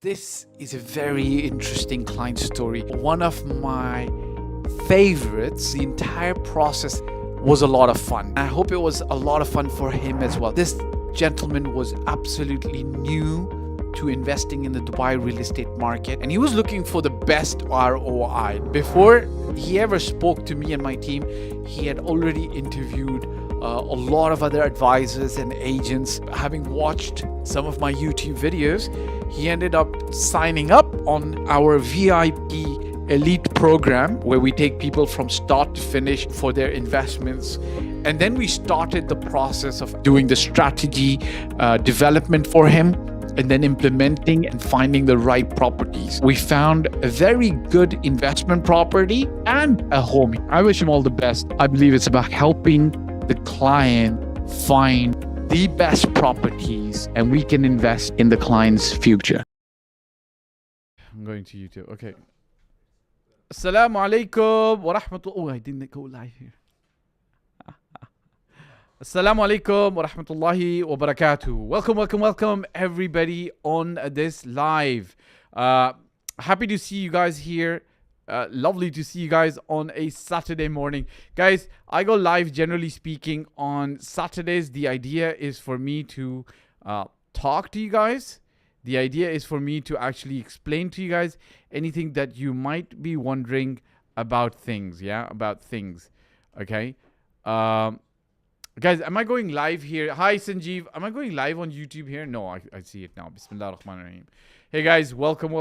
This is a very interesting client story. One of my favorites. The entire process was a lot of fun. I hope it was a lot of fun for him as well. This gentleman was absolutely new to investing in the Dubai real estate market, and he was looking for the best ROI. Before he ever spoke to me and my team, he had already interviewed a lot of other advisors and agents. Having watched some of my YouTube videos, he ended up signing up on our VIP elite program, where we take people from start to finish for their investments. And then we started the process of doing the strategy development for him, and then implementing and finding the right properties. We found a very good investment property and a home. I wish him all the best. I believe it's about helping the client find the best properties, and we can invest in the client's future. I'm going to YouTube. Okay. Assalamu alaikum wa rahmatullah. Oh, I didn't go live here. Assalamu alaikum wa rahmatullahi wa barakatuh. Welcome everybody on this live. Happy to see you guys here. Lovely to see you guys on a Saturday morning. Guys, I go live generally speaking on Saturdays. The idea is for me to talk to you guys. The idea is for me to actually explain to you guys anything that you might be wondering about things. Okay. Guys, am I going live here? Hi, Sanjeev. Am I going live on YouTube here? No, I see it now. Bismillah ar-Rahman ar-Rahim. Hey, guys. Welcome.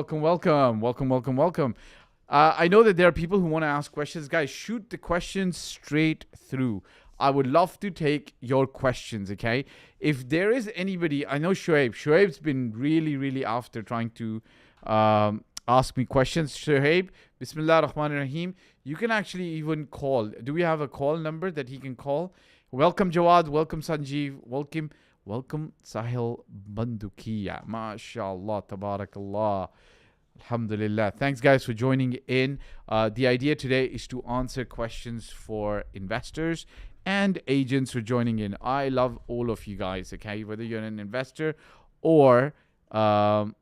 I know that there are people who want to ask questions. Guys, shoot the questions straight through. I would love to take your questions, okay? If there is anybody, I know Shoaib's been really after trying to ask me questions. Shoaib, Bismillah ar-Rahman ar-Rahim. You can actually even call. Do we have a call number that he can call? Welcome Jawad, welcome Sanjeev, welcome Sahil Bandukiya. MashaAllah, Tabarakallah. Alhamdulillah. Thanks guys for joining in. The idea today is to answer questions for investors and agents who are joining in. I love all of you guys, okay? Whether you're an investor or an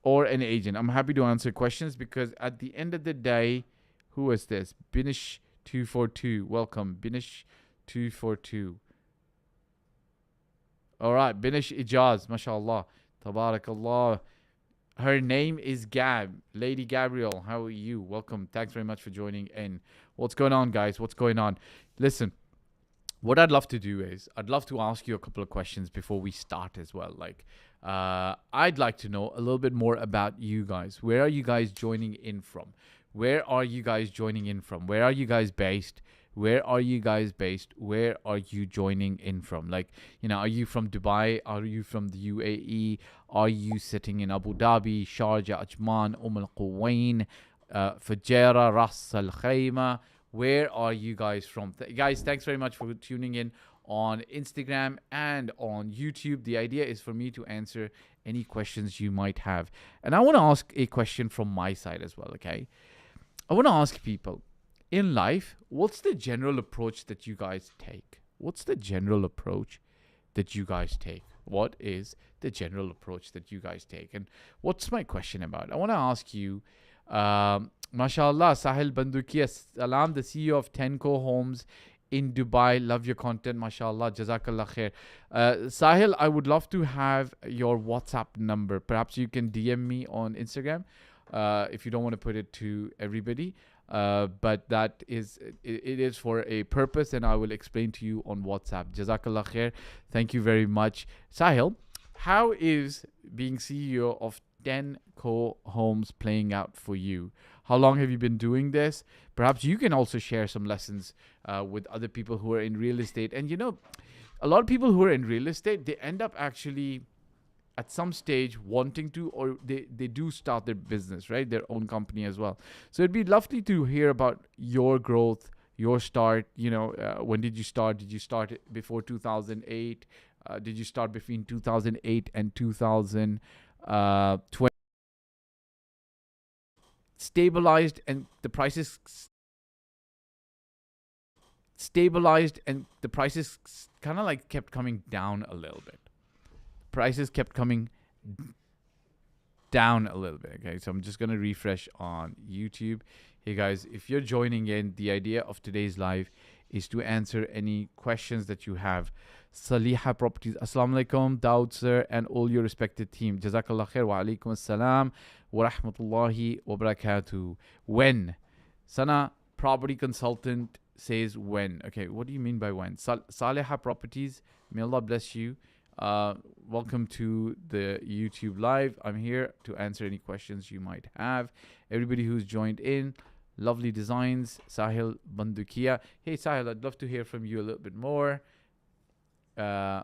agent. I'm happy to answer questions because at the end of the day, who is this? Binish242. Welcome, Binish242. All right, Binish Ijaz, mashallah, tabarakallah. Her name is Gab, Lady Gabriel. How are you? Welcome. Thanks very much for joining in. What's going on, guys? What's going on? Listen, what I'd love to do is I'd love to ask you a couple of questions before we start as well. Like, I'd like to know a little bit more about you guys. Where are you guys joining in from? Where are you guys joining in from? Where are you guys based? Where are you guys based? Where are you joining in from? Like, you know, are you from Dubai? Are you from the UAE? Are you sitting in Abu Dhabi, Sharjah, Ajman, Al Quwain, Fujairah, Ras Al Khaimah? Where are you guys from? Guys, thanks very much for tuning in on Instagram and on YouTube. The idea is for me to answer any questions you might have. And I want to ask a question from my side as well, okay? I want to ask people, in life, what's the general approach that you guys take? What's the general approach that you guys take? What is the general approach that you guys take? And what's my question about? I want to ask you, mashallah, Sahil Bandukiya Salam, the CEO of Tenco Homes in Dubai. Love your content, mashallah, jazakallah khair. Sahil, I would love to have your WhatsApp number. Perhaps you can DM me on Instagram if you don't want to put it to everybody. But that is, it is for a purpose, and I will explain to you on WhatsApp. Jazakallah khair. Thank you very much. Sahil, how is being CEO of Tenco Homes playing out for you? How long have you been doing this? Perhaps you can also share some lessons with other people who are in real estate. And you know, a lot of people who are in real estate, they end up actually at some stage wanting to, or they do start their business, right? Their own company as well. So it'd be lovely to hear about your growth, your start. You know, when did you start? Did you start before 2008? Did you start between 2008 and 2020? Stabilized and the prices kind of like kept coming down a little bit. Prices kept coming down a little bit. Okay, so I'm just gonna refresh on YouTube. Hey guys, if you're joining in, the idea of today's live is to answer any questions that you have. Saliha Properties, Assalamu alaikum, Dawood sir, and all your respected team. Jazakallah khair wa alaikum assalam wa rahmatullahi wa barakatuh. When? Sana, property consultant, says when. Okay, what do you mean by when? Saliha Properties, may Allah bless you. Welcome to the YouTube live. I'm here to answer any questions you might have. Everybody who's joined in, lovely designs. Sahil Bandukia. Hey Sahil, I'd love to hear from you a little bit more. Yeah,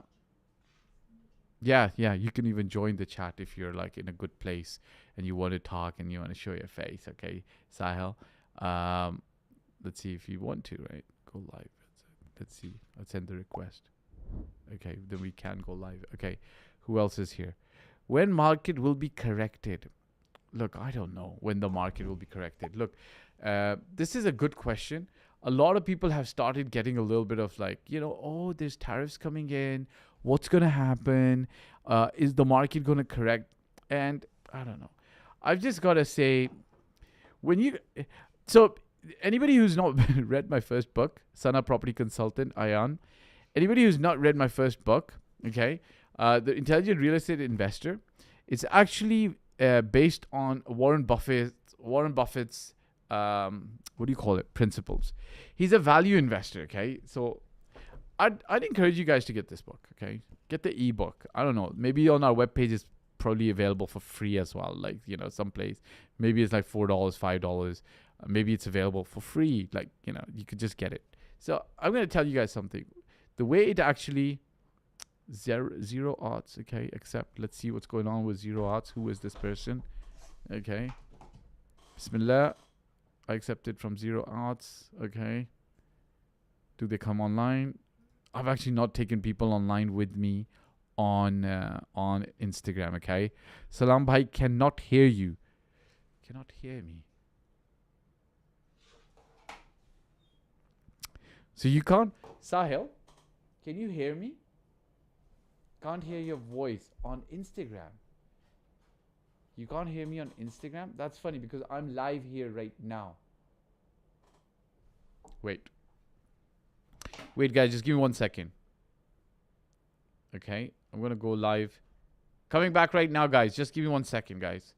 you can even join the chat if you're like in a good place and you want to talk and you want to show your face. Okay, Sahil. Let's see if you want to, right? Go live. Let's see. Let's send the request. Okay, then we can go live. Okay, who else is here? When market will be corrected? Look, I don't know when the market will be corrected. Look, this is a good question. A lot of people have started getting a little bit of like, oh, there's tariffs coming in. What's going to happen? Is the market going to correct? And I don't know. I've just got to say, so anybody who's not read my first book, Sana Property Consultant, Ayan, anybody who's not read my first book, okay, The Intelligent Real Estate Investor, it's actually based on Warren Buffett's what do you call it? Principles. He's a value investor, okay? So I'd encourage you guys to get this book, okay? Get the ebook. I don't know. Maybe on our webpage it's probably available for free as well. Like, someplace. Maybe it's like $4, $5. Maybe it's available for free. Like, you could just get it. So I'm going to tell you guys something. The way it actually zero odds, okay? Except let's see what's going on with zero odds. Who is this person? Okay. Bismillah. I accepted from zero odds. Okay. Do they come online? I've actually not taken people online with me on Instagram. Okay. Salam bhai, cannot hear you. Cannot hear me. So you can't. Sahil, can you hear me? Can't hear your voice on Instagram. You can't hear me on Instagram? That's funny because I'm live here right now. Wait, guys, just give me 1 second. Okay, I'm going to go live. Coming back right now, guys. Just give me 1 second, guys.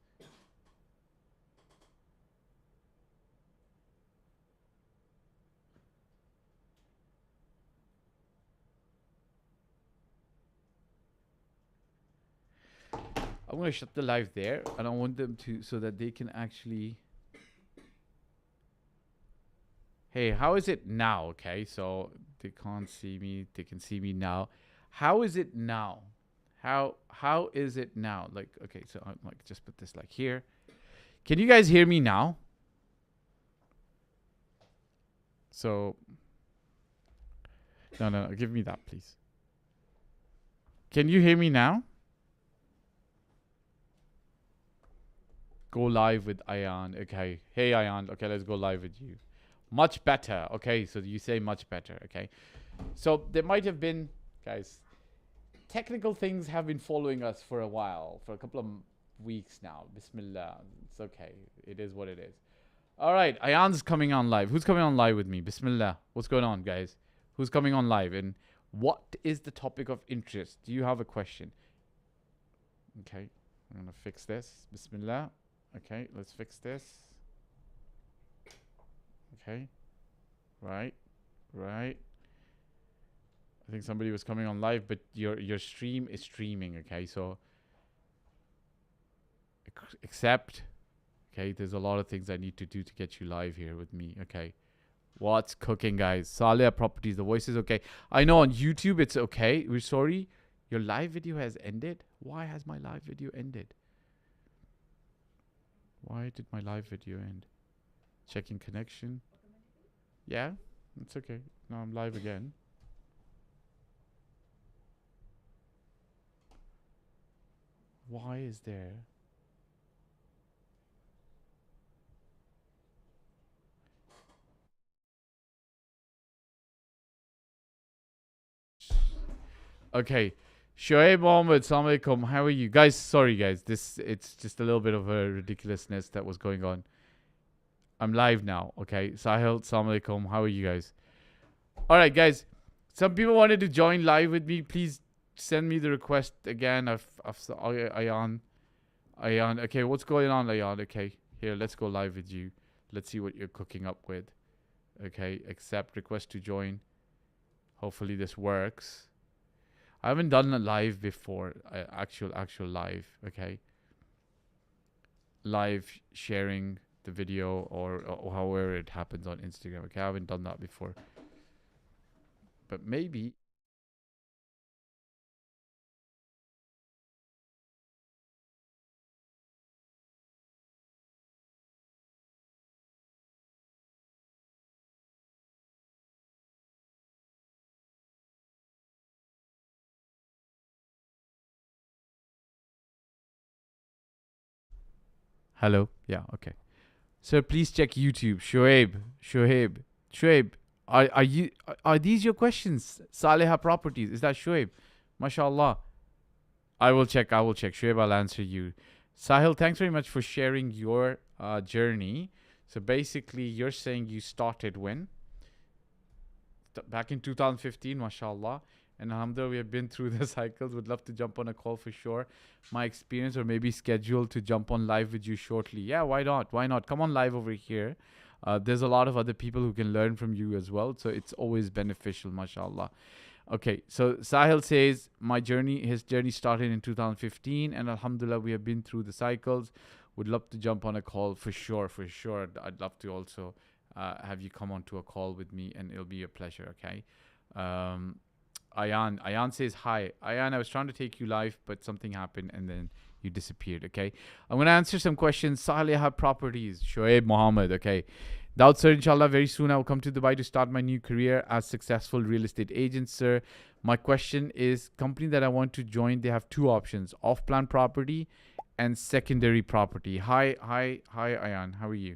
I'm going to shut the live there, and I want them to, so that they can actually... Hey, how is it now? Okay, so they can't see me. They can see me now. How is it now? How is it now? Like, okay, so I'm like, just put this like here. Can you guys hear me now? So, no, give me that, please. Can you hear me now? Go live with Ayan. Okay. Hey, Ayan. Okay, let's go live with you. Much better. Okay, so you say much better. Okay. So there might have been, guys, technical things have been following us for a while, for a couple of weeks now. Bismillah. It's okay. It is what it is. All right. Ayan's coming on live. Who's coming on live with me? Bismillah. What's going on, guys? Who's coming on live? And what is the topic of interest? Do you have a question? Okay. I'm going to fix this. Bismillah. Okay, let's fix this. Okay. Right. I think somebody was coming on live, but your stream is streaming, okay? So accept. Okay, there's a lot of things I need to do to get you live here with me. Okay. What's cooking, guys? Saleh Properties, the voice is okay. I know on YouTube it's okay. We're sorry. Your live video has ended. Why has my live video ended? Why did my live video end? Checking connection. Yeah, it's okay. Now I'm live again. Why is there? Okay. Shoaib Mohammed, Assalamu alaikum. How are you guys? Sorry, guys. It's just a little bit of a ridiculousness that was going on. I'm live now. Okay, Sahil, Assalamu alaikum. How are you guys? All right, guys. Some people wanted to join live with me. Please send me the request again. Ayan. Okay, what's going on, Ayan? Okay, here, let's go live with you. Let's see what you're cooking up with. Okay, accept request to join. Hopefully this works. I haven't done a live before. Actual live. Okay. Live sharing the video or however it happens on Instagram. Okay, I haven't done that before. But maybe. Hello. Yeah. Okay. So please check YouTube. Shoaib. Are these your questions? Saleha Properties. Is that Shoaib? MashaAllah. I will check. Shoaib, I'll answer you. Sahil, thanks very much for sharing your journey. So basically, you're saying you started when? Back in 2015, mashallah. And alhamdulillah, we have been through the cycles. Would love to jump on a call for sure. My experience, or maybe schedule to jump on live with you shortly. Yeah, why not? Why not? Come on live over here. There's a lot of other people who can learn from you as well. So it's always beneficial, mashallah. Okay, so Sahil says, his journey started in 2015. And alhamdulillah, we have been through the cycles. Would love to jump on a call for sure. I'd love to also have you come on to a call with me, and it'll be a pleasure, okay? Ayan says hi. Ayan, I was trying to take you live, but something happened and then you disappeared, okay? I'm going to answer some questions. Saleha Properties, Shoaib Mohammed, okay? Dawood sir, inshallah, very soon I will come to Dubai to start my new career as successful real estate agent, sir. My question is, company that I want to join, they have two options, off-plan property and secondary property. Hi, Ayan, how are you?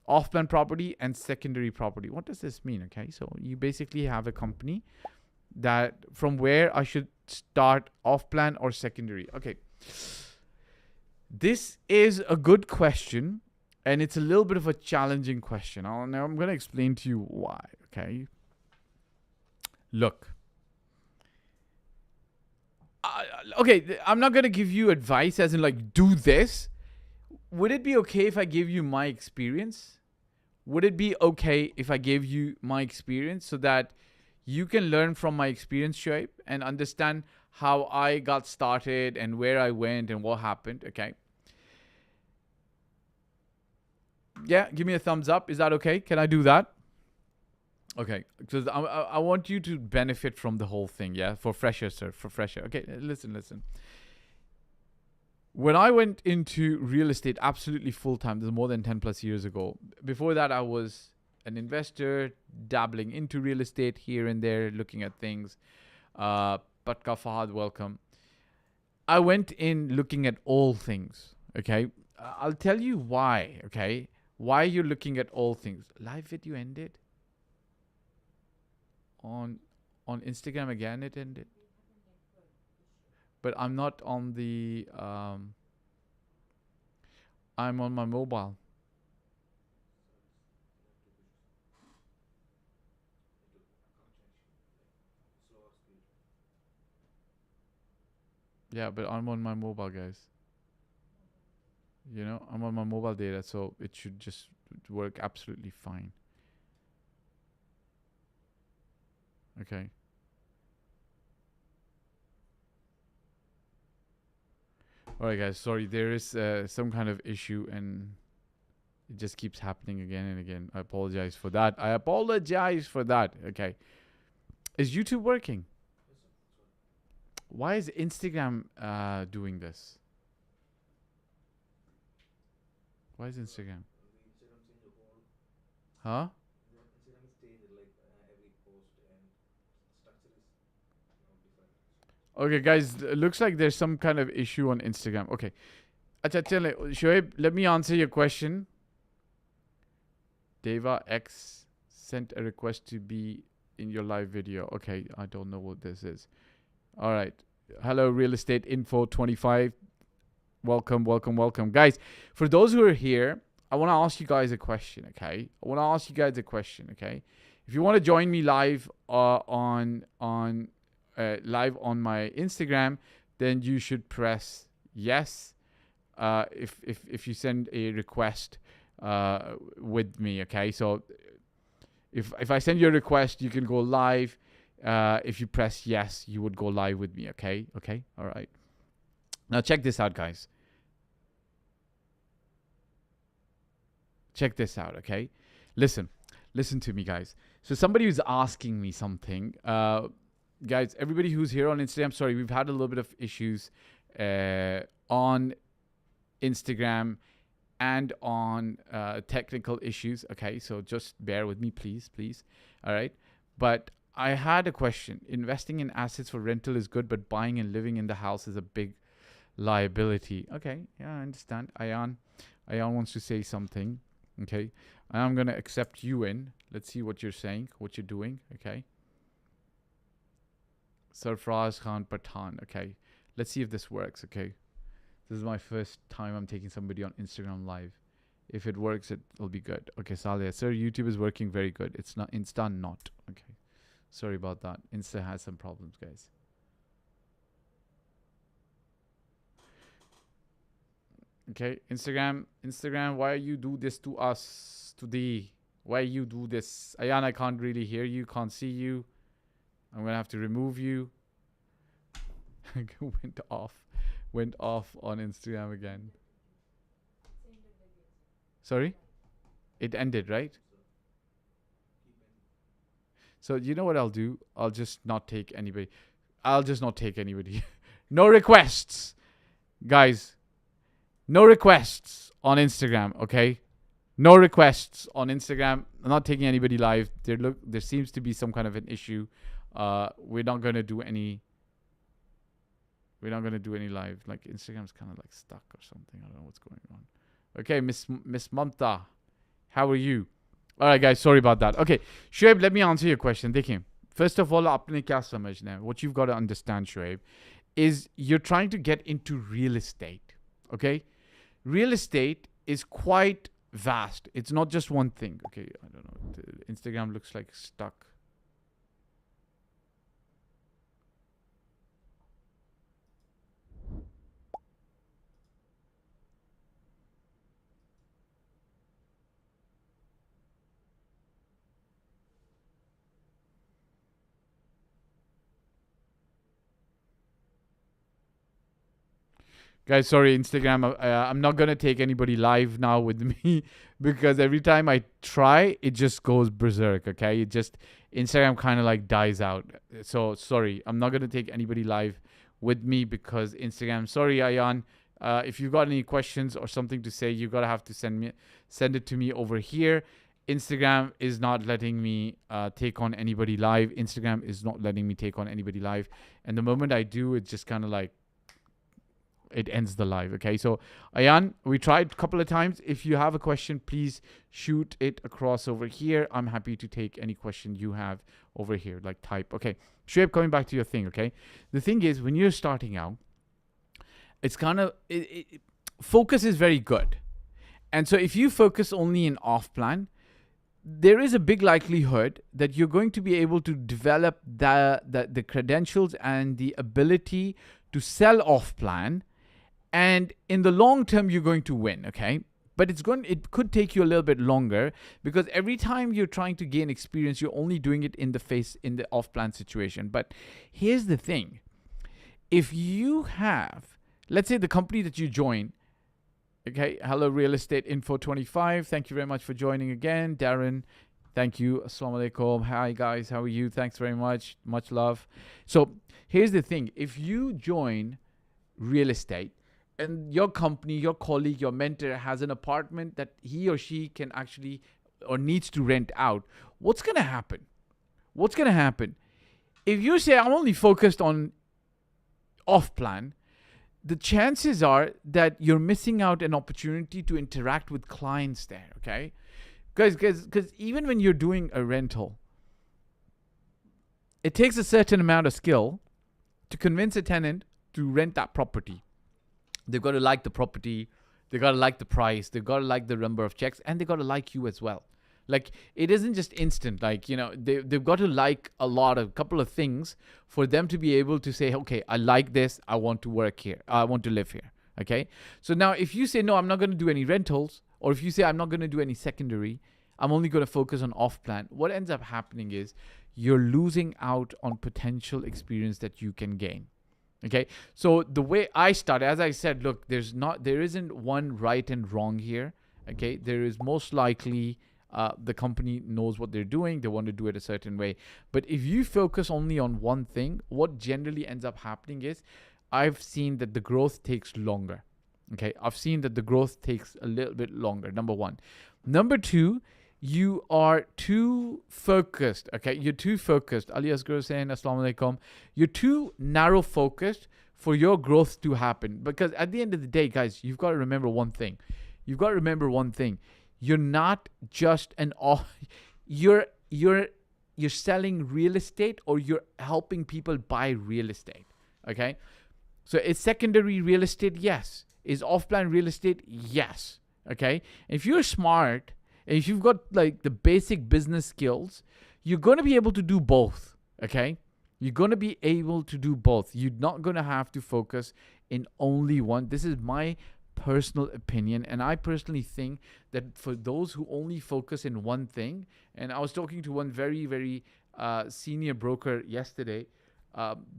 Off-plan property and secondary property. What does this mean? Okay, so you basically have a company that from where I should start, off-plan or secondary. Okay, this is a good question, and it's a little bit of a challenging question. Now I'm going to explain to you why. Okay, look. Okay, I'm not going to give you advice as in like do this. Would it be okay if I give you my experience? Would it be okay if I gave you my experience so that you can learn from my experience, Shoaib, and understand how I got started and where I went and what happened, okay? Yeah, give me a thumbs up. Is that okay? Can I do that? Okay, because I want you to benefit from the whole thing, yeah? For fresher, sir, for fresher. Okay, listen. When I went into real estate absolutely full time, this is more than 10 plus years ago. Before that, I was an investor, dabbling into real estate here and there, looking at things. Patka Fahd, welcome. I went in looking at all things, okay? I'll tell you why, okay? Why you're looking at all things. Live video ended. On Instagram again, it ended. But I'm not on the I'm on my mobile. Yeah, but I'm on my mobile, guys. You know, I'm on my mobile data, so it should just work absolutely fine. Okay. All right, guys. Sorry, there is some kind of issue, and it just keeps happening again and again. I apologize for that. Okay. Is YouTube working? Why is Instagram doing this? Why is Instagram? Huh? Okay, guys. Looks like there's some kind of issue on Instagram. Okay. Acha, Shoaib, let me answer your question. Deva X sent a request to be in your live video. Okay, I don't know what this is. All right. Hello, real estate info 25. Welcome, welcome, welcome. Guys, for those who are here, I want to ask you guys a question, okay? If you want to join me live live on my Instagram, then you should press yes. If you send a request with me, okay? So if I send you a request, you can go live. If you press yes, you would go live with me, okay? Okay, all right. Now check this out, guys. Check this out, okay? Listen to me, guys. So somebody was asking me something. Guys, everybody who's here on Instagram, sorry, we've had a little bit of issues on Instagram and on technical issues, okay? So just bear with me, please, all right? But I had a question. Investing in assets for rental is good, but buying and living in the house is a big liability. Okay, yeah, I understand. Ayan wants to say something. Okay, I'm gonna accept you in. Let's see what you're saying, what you're doing. Okay, Sarfraz Khan Pathan. Okay, let's see if this works. Okay, this is my first time I'm taking somebody on Instagram live. If it works, it'll be good. Okay, Saleh, sir, YouTube is working very good. It's not Insta, not. Okay, sorry about that. Insta has some problems, guys. Okay, Instagram, why you do this to us today? Why you do this? Ayan, I can't really hear you, can't see you. I'm gonna have to remove you. Went off on Instagram again. Sorry? It ended, right? So you know what I'll do? I'll just not take anybody. No requests. Guys, no requests on Instagram, okay? No requests on Instagram. I'm not taking anybody live. There seems to be some kind of an issue. We're not gonna do any live. Like Instagram's kind of like stuck or something. I don't know what's going on. Okay, Miss Mamta, how are you? All right, guys. Sorry about that. Okay, Shoaib, let me answer your question. देखिए, first of all, आपने क्या समझना है? What you've got to understand, Shoaib, is you're trying to get into real estate. Okay, real estate is quite vast. It's not just one thing. Okay, I don't know. The Instagram looks like stuck. Guys, sorry, Instagram. I'm not going to take anybody live now with me because every time I try, it just goes berserk, okay? Instagram kind of like dies out. So, sorry, I'm not going to take anybody live with me because Instagram, sorry, Ayan. If you've got any questions or something to say, you're going to have to send it to me over here. Instagram is not letting me take on anybody live. Instagram is not letting me take on anybody live. And the moment I do, it's just kind of like, it ends the live. Okay, so Ayan, we tried a couple of times. If you have a question, please shoot it across over here. I'm happy to take any question you have over here, like type. Okay, Shoaib, coming back to your thing. Okay, the thing is, when you're starting out, it's kind of focus is very good, and so if you focus only in off plan, there is a big likelihood that you're going to be able to develop the credentials and the ability to sell off plan. And in the long term, you're going to win, okay? But it could take you a little bit longer because every time you're trying to gain experience, you're only doing it in the off-plan situation. But here's the thing. If you have, let's say the company that you join, okay, hello, Real Estate Info 25. Thank you very much for joining again. Darren, thank you. Assalamu alaikum. Hi, guys. How are you? Thanks very much. Much love. So here's the thing. If you join real estate, and your company, your colleague, your mentor has an apartment that he or she can actually or needs to rent out, what's going to happen? If you say, I'm only focused on off plan, the chances are that you're missing out an opportunity to interact with clients there, okay? Because even when you're doing a rental, it takes a certain amount of skill to convince a tenant to rent that property, they've got to like the property, they got to like the price, they got to like the number of checks, and they got to like you as well. Like, it isn't just instant. Like, they've got to like a couple of things for them to be able to say, okay, I like this, I want to work here, I want to live here. Okay. So now if you say, no, I'm not going to do any rentals, or if you say, I'm not going to do any secondary, I'm only going to focus on off plan, what ends up happening is you're losing out on potential experience that you can gain. Okay. So the way I started, as I said, look, there isn't one right and wrong here. Okay. There is most likely the company knows what they're doing. They want to do it a certain way. But if you focus only on one thing, what generally ends up happening is I've seen that the growth takes longer. Okay. I've seen that the growth takes a little bit longer. Number one. Number two, you are too focused. Okay. You're too focused. Ali Asghar saying, Assalamu alaikum. You're too narrow focused for your growth to happen. Because at the end of the day, guys, you've got to remember one thing. You're not just you're selling real estate, or you're helping people buy real estate. Okay. So is secondary real estate? Yes. Is off-plan real estate? Yes. Okay. If you're smart, and if you've got like the basic business skills, you're going to be able to do both. Okay. You're going to be able to do both. You're not going to have to focus in only one. This is my personal opinion, and I personally think that for those who only focus in one thing, and I was talking to one very, very senior broker yesterday,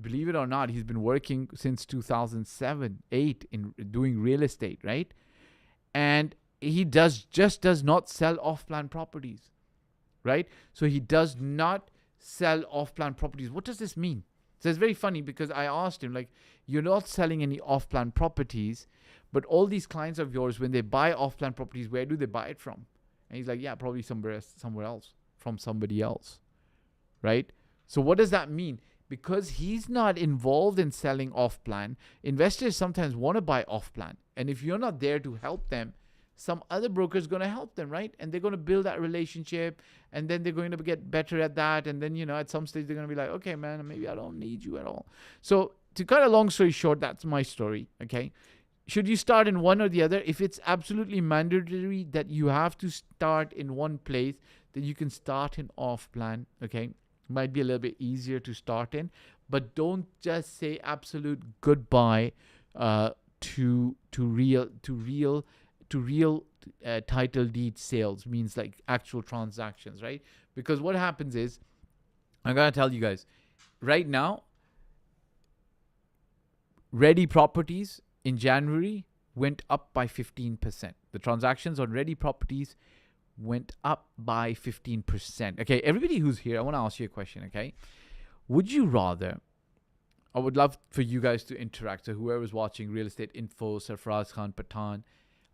believe it or not, he's been working since 2007-8 in doing real estate, right? And he does not sell off-plan properties, right? So he does not sell off-plan properties. What does this mean? So it's very funny, because I asked him, like, you're not selling any off-plan properties, but all these clients of yours, when they buy off-plan properties, where do they buy it from? And he's like, yeah, probably somewhere else, from somebody else, right? So what does that mean? Because he's not involved in selling off-plan, investors sometimes want to buy off-plan. And if you're not there to help them, some other broker is going to help them, right? And they're going to build that relationship, and then they're going to get better at that. And then, at some stage, they're going to be like, okay, man, maybe I don't need you at all. So to cut a long story short, that's my story, okay? Should you start in one or the other? If it's absolutely mandatory that you have to start in one place, then you can start in off-plan, okay? Might be a little bit easier to start in, but don't just say absolute goodbye to real title deed sales, means like actual transactions, right? Because what happens is, I'm gonna tell you guys right now, ready properties in January went up by 15%. The transactions on ready properties went up by 15%. Okay, everybody who's here, I want to ask you a question, okay? Would you rather, I would love for you guys to interact. So whoever's watching, Real Estate Info, Sarfraz Khan, Patan,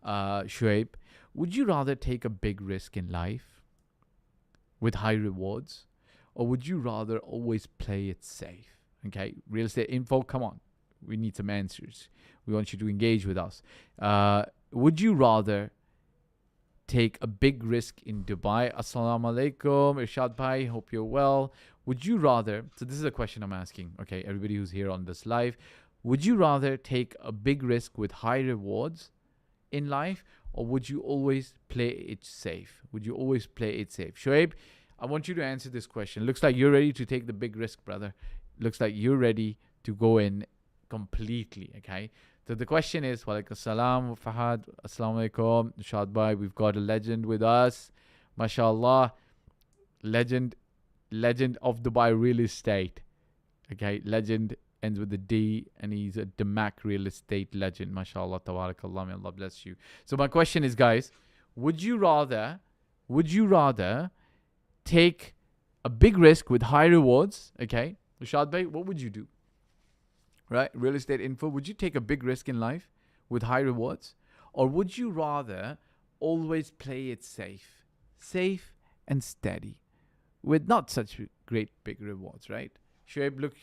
Shoaib, would you rather take a big risk in life with high rewards, or would you rather always play it safe? Okay, Real Estate Info, come on. We need some answers. We want you to engage with us. Would you rather take a big risk in Dubai? Assalamu alaikum, Irshad Bhai, hope you're well. Would you rather, so this is a question I'm asking, okay, everybody who's here on this live, would you rather take a big risk with high rewards in life, or would you always play it safe? Would you always play it safe? Shoaib, I want you to answer this question. Looks like you're ready to take the big risk, brother. Looks like you're ready to go in completely, okay? So the question is, walaikum salam, Fahad, assalamu alaikum, Irshad Bhai, we've got a legend with us, mashallah, legend of Dubai real estate, okay? Legend ends with a D, and he's a Damac real estate legend, mashallah, tabarakallah, may Allah bless you. So my question is, guys, would you rather take a big risk with high rewards, okay? Irshad Bhai, what would you do? Right? Real Estate Info, would you take a big risk in life with high rewards? Or would you rather always play it safe and steady with not such great big rewards, right? Shoaib, look,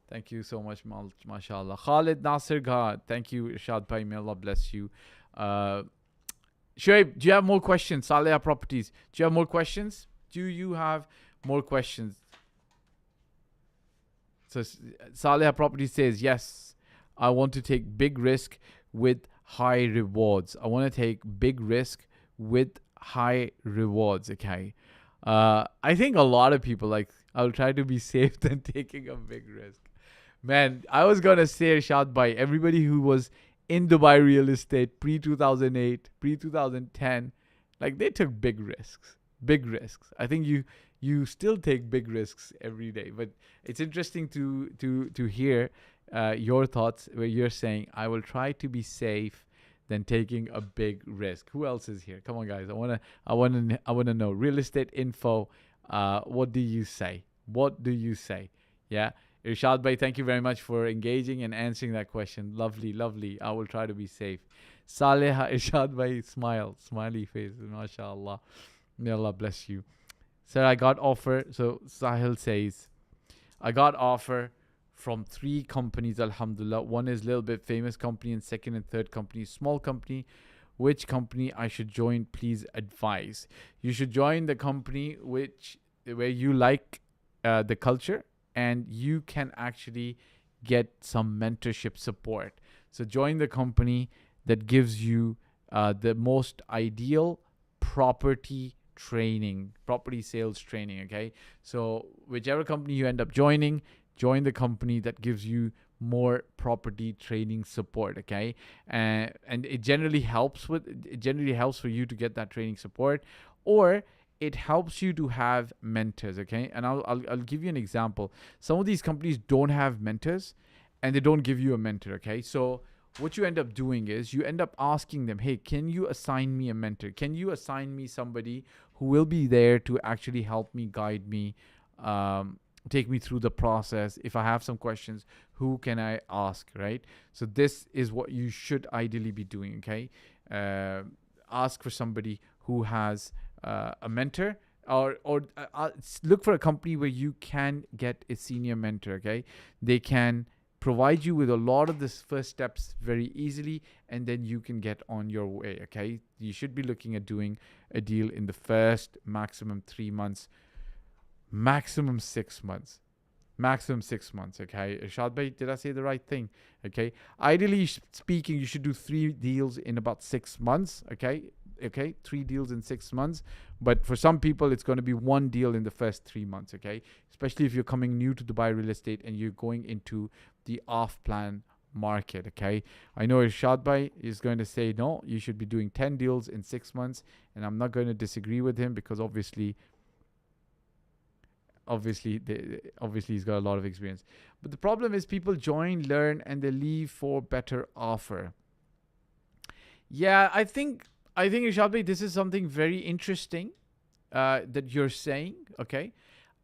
thank you so much, mashallah. Khalid Nasir Ghad, thank you, Irshad Bhai, may Allah bless you. Shoaib, do you have more questions? Saleh Properties, do you have more questions? Do you have more questions? So Saleh Property says, yes, I want to take big risk with high rewards. I want to take big risk with high rewards. Okay. I think a lot of people like, I'll try to be safe than taking a big risk. Man, I was gonna say shot by everybody who was in Dubai real estate pre 2008, pre 2010, like they took big risks. Big risks. I think you still take big risks every day, but it's interesting to hear your thoughts where you're saying I will try to be safe than taking a big risk. Who else is here? Come on, guys. I wanna know. Real estate info. What do you say? What do you say? Yeah. Irshad Bhai, thank you very much for engaging and answering that question. Lovely, lovely. I will try to be safe. Saleha Irshad Bhai, smiley face. MashaAllah. May Allah bless you. Sir, I got offer. So Sahil says, I got offer from 3 companies, alhamdulillah. One is a little bit famous company, and second and third company, small company. Which company I should join? Please advise. You should join the company where you like the culture, and you can actually get some mentorship support. So join the company that gives you the most ideal property sales training. Okay. So whichever company you end up joining, join the company that gives you more property training support. Okay. And it generally helps for you to get that training support, or it helps you to have mentors. Okay. And I'll give you an example. Some of these companies don't have mentors, and they don't give you a mentor. Okay. So what you end up doing is you end up asking them, hey, can you assign me a mentor? Can you assign me somebody who will be there to actually help me, guide me, take me through the process? If I have some questions, who can I ask, right? So this is what you should ideally be doing. Okay. Ask for somebody who has a mentor, or look for a company where you can get a senior mentor. Okay. They can provide you with a lot of the first steps very easily, and then you can get on your way. Okay. You should be looking at doing a deal in the first maximum 3 months, maximum 6 months. Okay. Irshad Bhai, did I say the right thing? Okay. Ideally speaking, you should do 3 deals in about 6 months. Okay. 3 deals in 6 months. But for some people, it's going to be 1 deal in the first 3 months. Okay. Especially if you're coming new to Dubai real estate and you're going into the off-plan market. Okay. I know Irshad Bhai is going to say, no, you should be doing 10 deals in 6 months. And I'm not going to disagree with him, because obviously he's got a lot of experience. But the problem is people join, learn, and they leave for better offer. Yeah, I think Irshad Bhai, this is something very interesting that you're saying. Okay.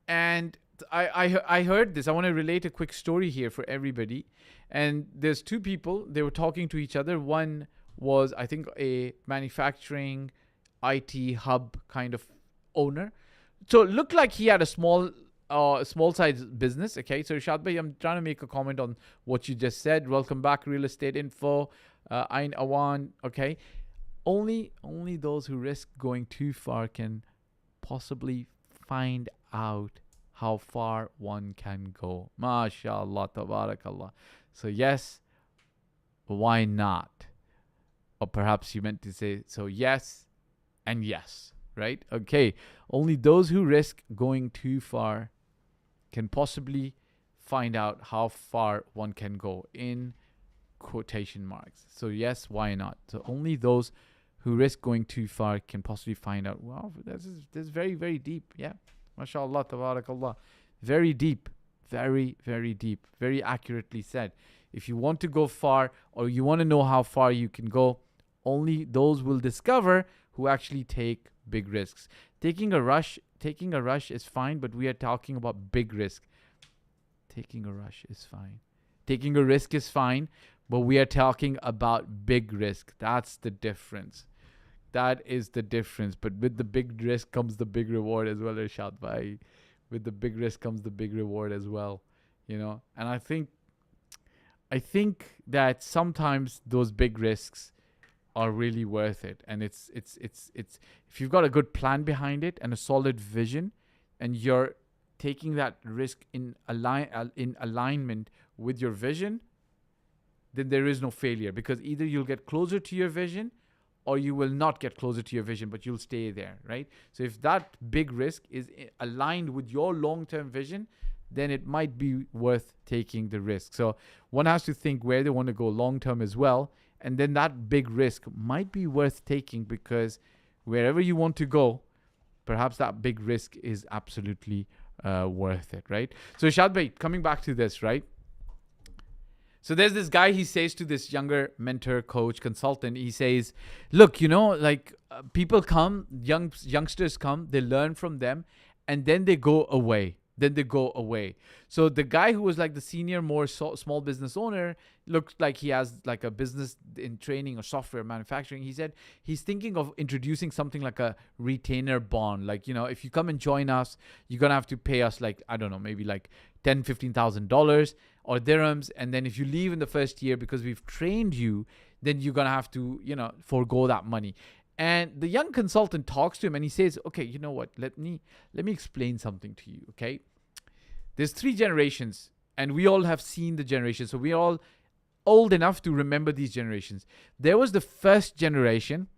And I heard this. I want to relate a quick story here for everybody. And there's 2 people. They were talking to each other. One was, I think, a manufacturing IT hub kind of owner. So it looked like he had a small size business. Okay. So Irshad Bhai, I'm trying to make a comment on what you just said. Welcome back, Real Estate Info. Ain Awan. Okay. Only those who risk going too far can possibly find out how far one can go. MashaAllah, tabarakallah. So yes, why not? Or perhaps you meant to say, so yes and yes, right? Okay. Only those who risk going too far can possibly find out how far one can go, in quotation marks. So yes, why not? So only those who risk going too far can possibly find out. Wow, this is very, very deep. Yeah. MashaAllah, tabarakallah. Very deep. Very, very deep. Very accurately said. If you want to go far, or you want to know how far you can go, only those will discover who actually take big risks. Taking a rush is fine, but we are talking about big risk. Taking a rush is fine. Taking a risk is fine, but we are talking about big risk. That's the difference. That is the difference. But with the big risk comes the big reward as well, Irshad Bhai. With the big risk comes the big reward as well. And I think that sometimes those big risks are really worth it. And it's if you've got a good plan behind it and a solid vision, and you're taking that risk in alignment with your vision, then there is no failure, because either you'll get closer to your vision or you will not get closer to your vision, but you'll stay there, right? So if that big risk is aligned with your long-term vision, then it might be worth taking the risk. So one has to think where they want to go long-term as well. And then that big risk might be worth taking, because wherever you want to go, perhaps that big risk is absolutely worth it, right? So Shad bhai, coming back to this, right? So there's this guy, he says to this younger mentor, coach, consultant, he says, look, people come, youngsters come, they learn from them, and then they go away. So the guy who was like the senior, more small business owner, looks like he has like a business in training or software manufacturing. He said he's thinking of introducing something like a retainer bond. Like, if you come and join us, you're going to have to pay us like, I don't know, maybe like $10,000-$15,000 or dirhams. And then if you leave in the first year because we've trained you, then you're going to have to, forego that money. And the young consultant talks to him and he says, okay, you know what? Let me explain something to you, okay? There's 3 generations and we all have seen the generations. So we're all old enough to remember these generations. There was the first generation.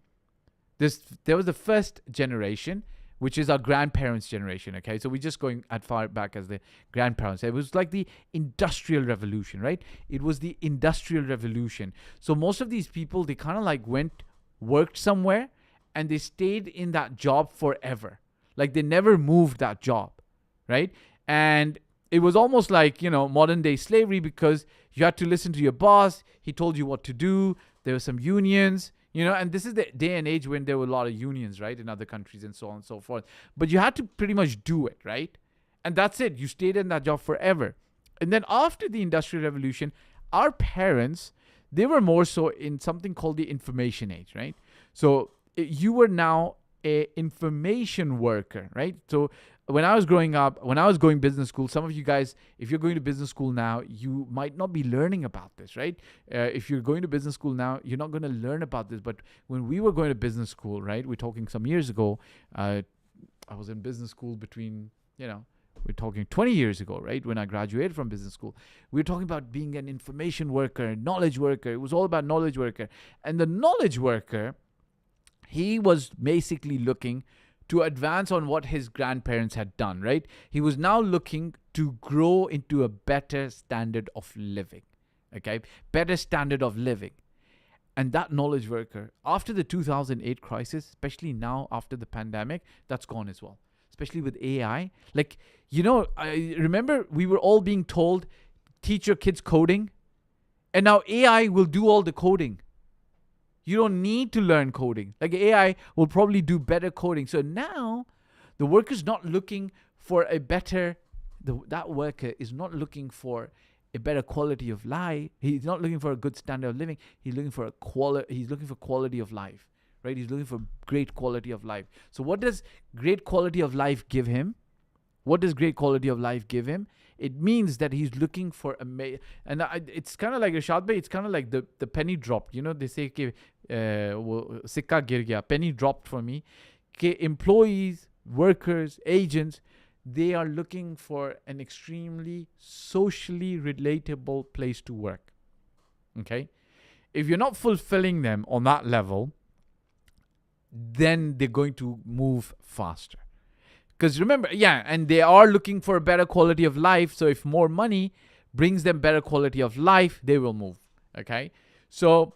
There was the first generation, which is our grandparents' generation, okay? So we're just going as far back as the grandparents. It was like the Industrial Revolution, right? It was the Industrial Revolution. So most of these people, they kind of like worked somewhere and they stayed in that job forever. Like they never moved that job, right? And it was almost like, modern day slavery, because you had to listen to your boss. He told you what to do. There were some unions, and this is the day and age when there were a lot of unions, right? In other countries and so on and so forth. But you had to pretty much do it, right? And that's it. You stayed in that job forever. And then after the Industrial Revolution, our parents, they were more so in something called the information age, right? So you were now an information worker, right? So when I was growing up, when I was going business school, some of you guys, if you're going to business school now, you might not be learning about this, right? If you're going to business school now, you're not going to learn about this. But when we were going to business school, right, we're talking some years ago, I was in business school between, we're talking 20 years ago, right? When I graduated from business school, we were talking about being an information worker, knowledge worker. It was all about knowledge worker. And the knowledge worker, he was basically looking to advance on what his grandparents had done, right? He was now looking to grow into a better standard of living, okay? Better standard of living. And that knowledge worker, after the 2008 crisis, especially now after the pandemic, that's gone as well. Especially with AI. Like, I remember we were all being told, teach your kids coding. And now AI will do all the coding. You don't need to learn coding. Like AI will probably do better coding. So now the worker's not looking for a better, that worker is not looking for a better quality of life. He's not looking for a good standard of living. He's looking for quality of life, right? He's looking for great quality of life. So what does great quality of life give him? It means that he's looking for it's kind of like Rashad bhai, it's kind of like the penny dropped. They say sikka gir gaya, penny dropped for me. Employees, workers, agents, they are looking for an extremely socially relatable place to work. Okay? If you're not fulfilling them on that level, then they're going to move faster. Because remember, and they are looking for a better quality of life. So if more money brings them better quality of life, they will move. Okay? So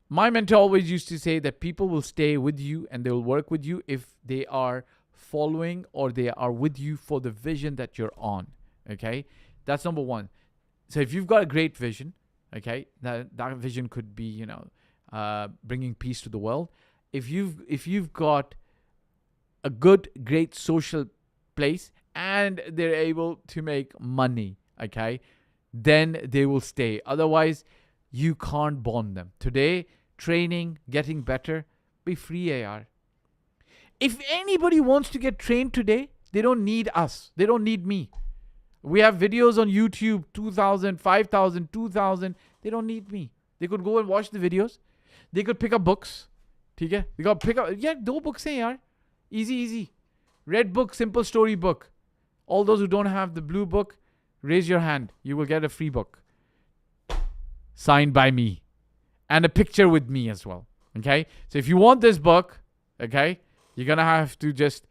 my mentor always used to say that people will stay with you and they will work with you if they are following or they are with you for the vision that you're on. Okay? That's number one. So if you've got a great vision, okay, that vision could be, bringing peace to the world. If you've got a great social place and they're able to make money, okay, then they will stay. Otherwise, you can't bond them. Today, training, getting better, be free AR. If anybody wants to get trained today, they don't need us. They don't need me. We have videos on YouTube, 2,000, 5,000, 2,000. They don't need me. They could go and watch the videos. They could pick up books. Okay? They got pick up. Yeah, 2 books hain yaar. Easy. Red book, simple story book. All those who don't have the blue book, raise your hand. You will get a free book signed by me and a picture with me as well. Okay? So if you want this book, okay, you're going to have to just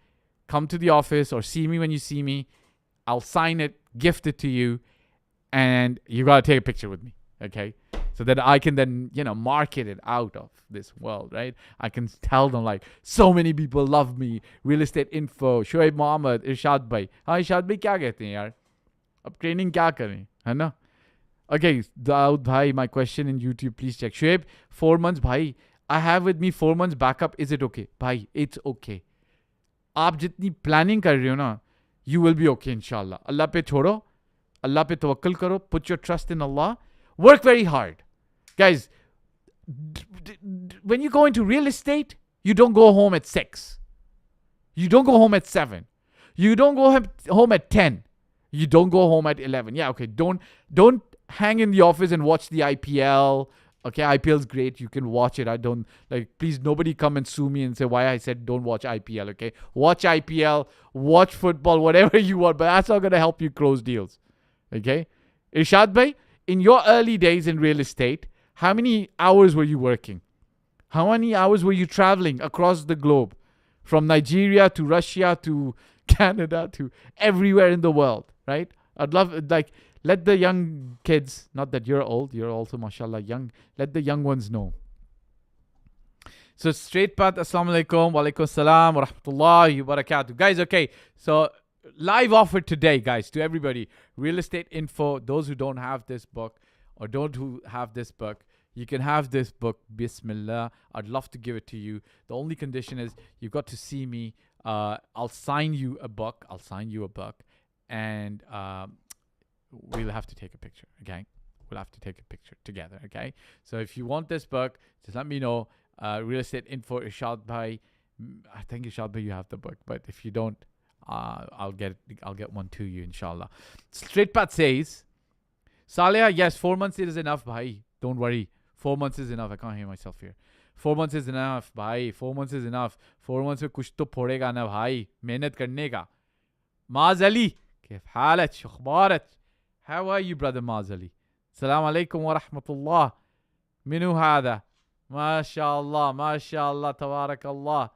come to the office or see me when you see me. I'll sign it, gift it to you, and you got to take a picture with me. Okay? So that I can then, market it out of this world, right? I can tell them like, so many people love me. Real estate info, Shoaib Mohammed, Irshad bhai. हाँ Irshad bhai क्या कहते हैं यार? अब training क्या करें, है ना? Okay, Dawood bhai, my question in YouTube, please check. Shoaib, 4 months bhai. I have with me 4 months backup. Is it okay? Bhai, it's okay. आप जितनी planning कर रहे हो ना, you will be okay inshallah. Allah पे छोड़ो, Allah पे तवक्कल करो, put your trust in Allah. Work very hard. Guys, when you go into real estate, you don't go home at 6. You don't go home at 7. You don't go home at 10. You don't go home at 11. Yeah, okay. Don't hang in the office and watch the IPL. Okay, IPL is great. You can watch it. Please, nobody come and sue me and say why I said don't watch IPL, okay? Watch IPL, watch football, whatever you want, but that's not going to help you close deals, okay? Irshad bhai, in your early days in real estate, how many hours were you working? How many hours were you traveling across the globe? From Nigeria to Russia to Canada to everywhere in the world, right? I'd love, let the young kids, not that you're old, you're also, mashallah, young, let the young ones know. So, straight path, assalamu alaikum, wa alaikum salam, wa rahmatullahi wa barakatuh. Guys, okay, so live offer today, guys, to everybody. Real estate info, those who don't have this book or who have this book, you can have this book, Bismillah. I'd love to give it to you. The only condition is you've got to see me. I'll sign you a book. And we'll have to take a picture, okay? We'll have to take a picture together, okay? So if you want this book, just let me know. Real estate info, Irshad bhai. I think Irshad bhai, you have the book, but if you don't, I'll get one to you, inshallah. Straight Path says, Saleh, yes, 4 months is enough, bhai. Don't worry. 4 months is enough. I can't hear myself here. 4 months is enough, bhai. 4 months is enough. 4 months में कुछ तो फोड़ेगा ना भाई. मेहनत करने का. Maaz Ali, كيف حالك? شو أخبارك? How are you, brother Maaz Ali? السلام عليكم ورحمة الله. منو هذا? ما شاء الله, ما شاء الله, تبارك الله.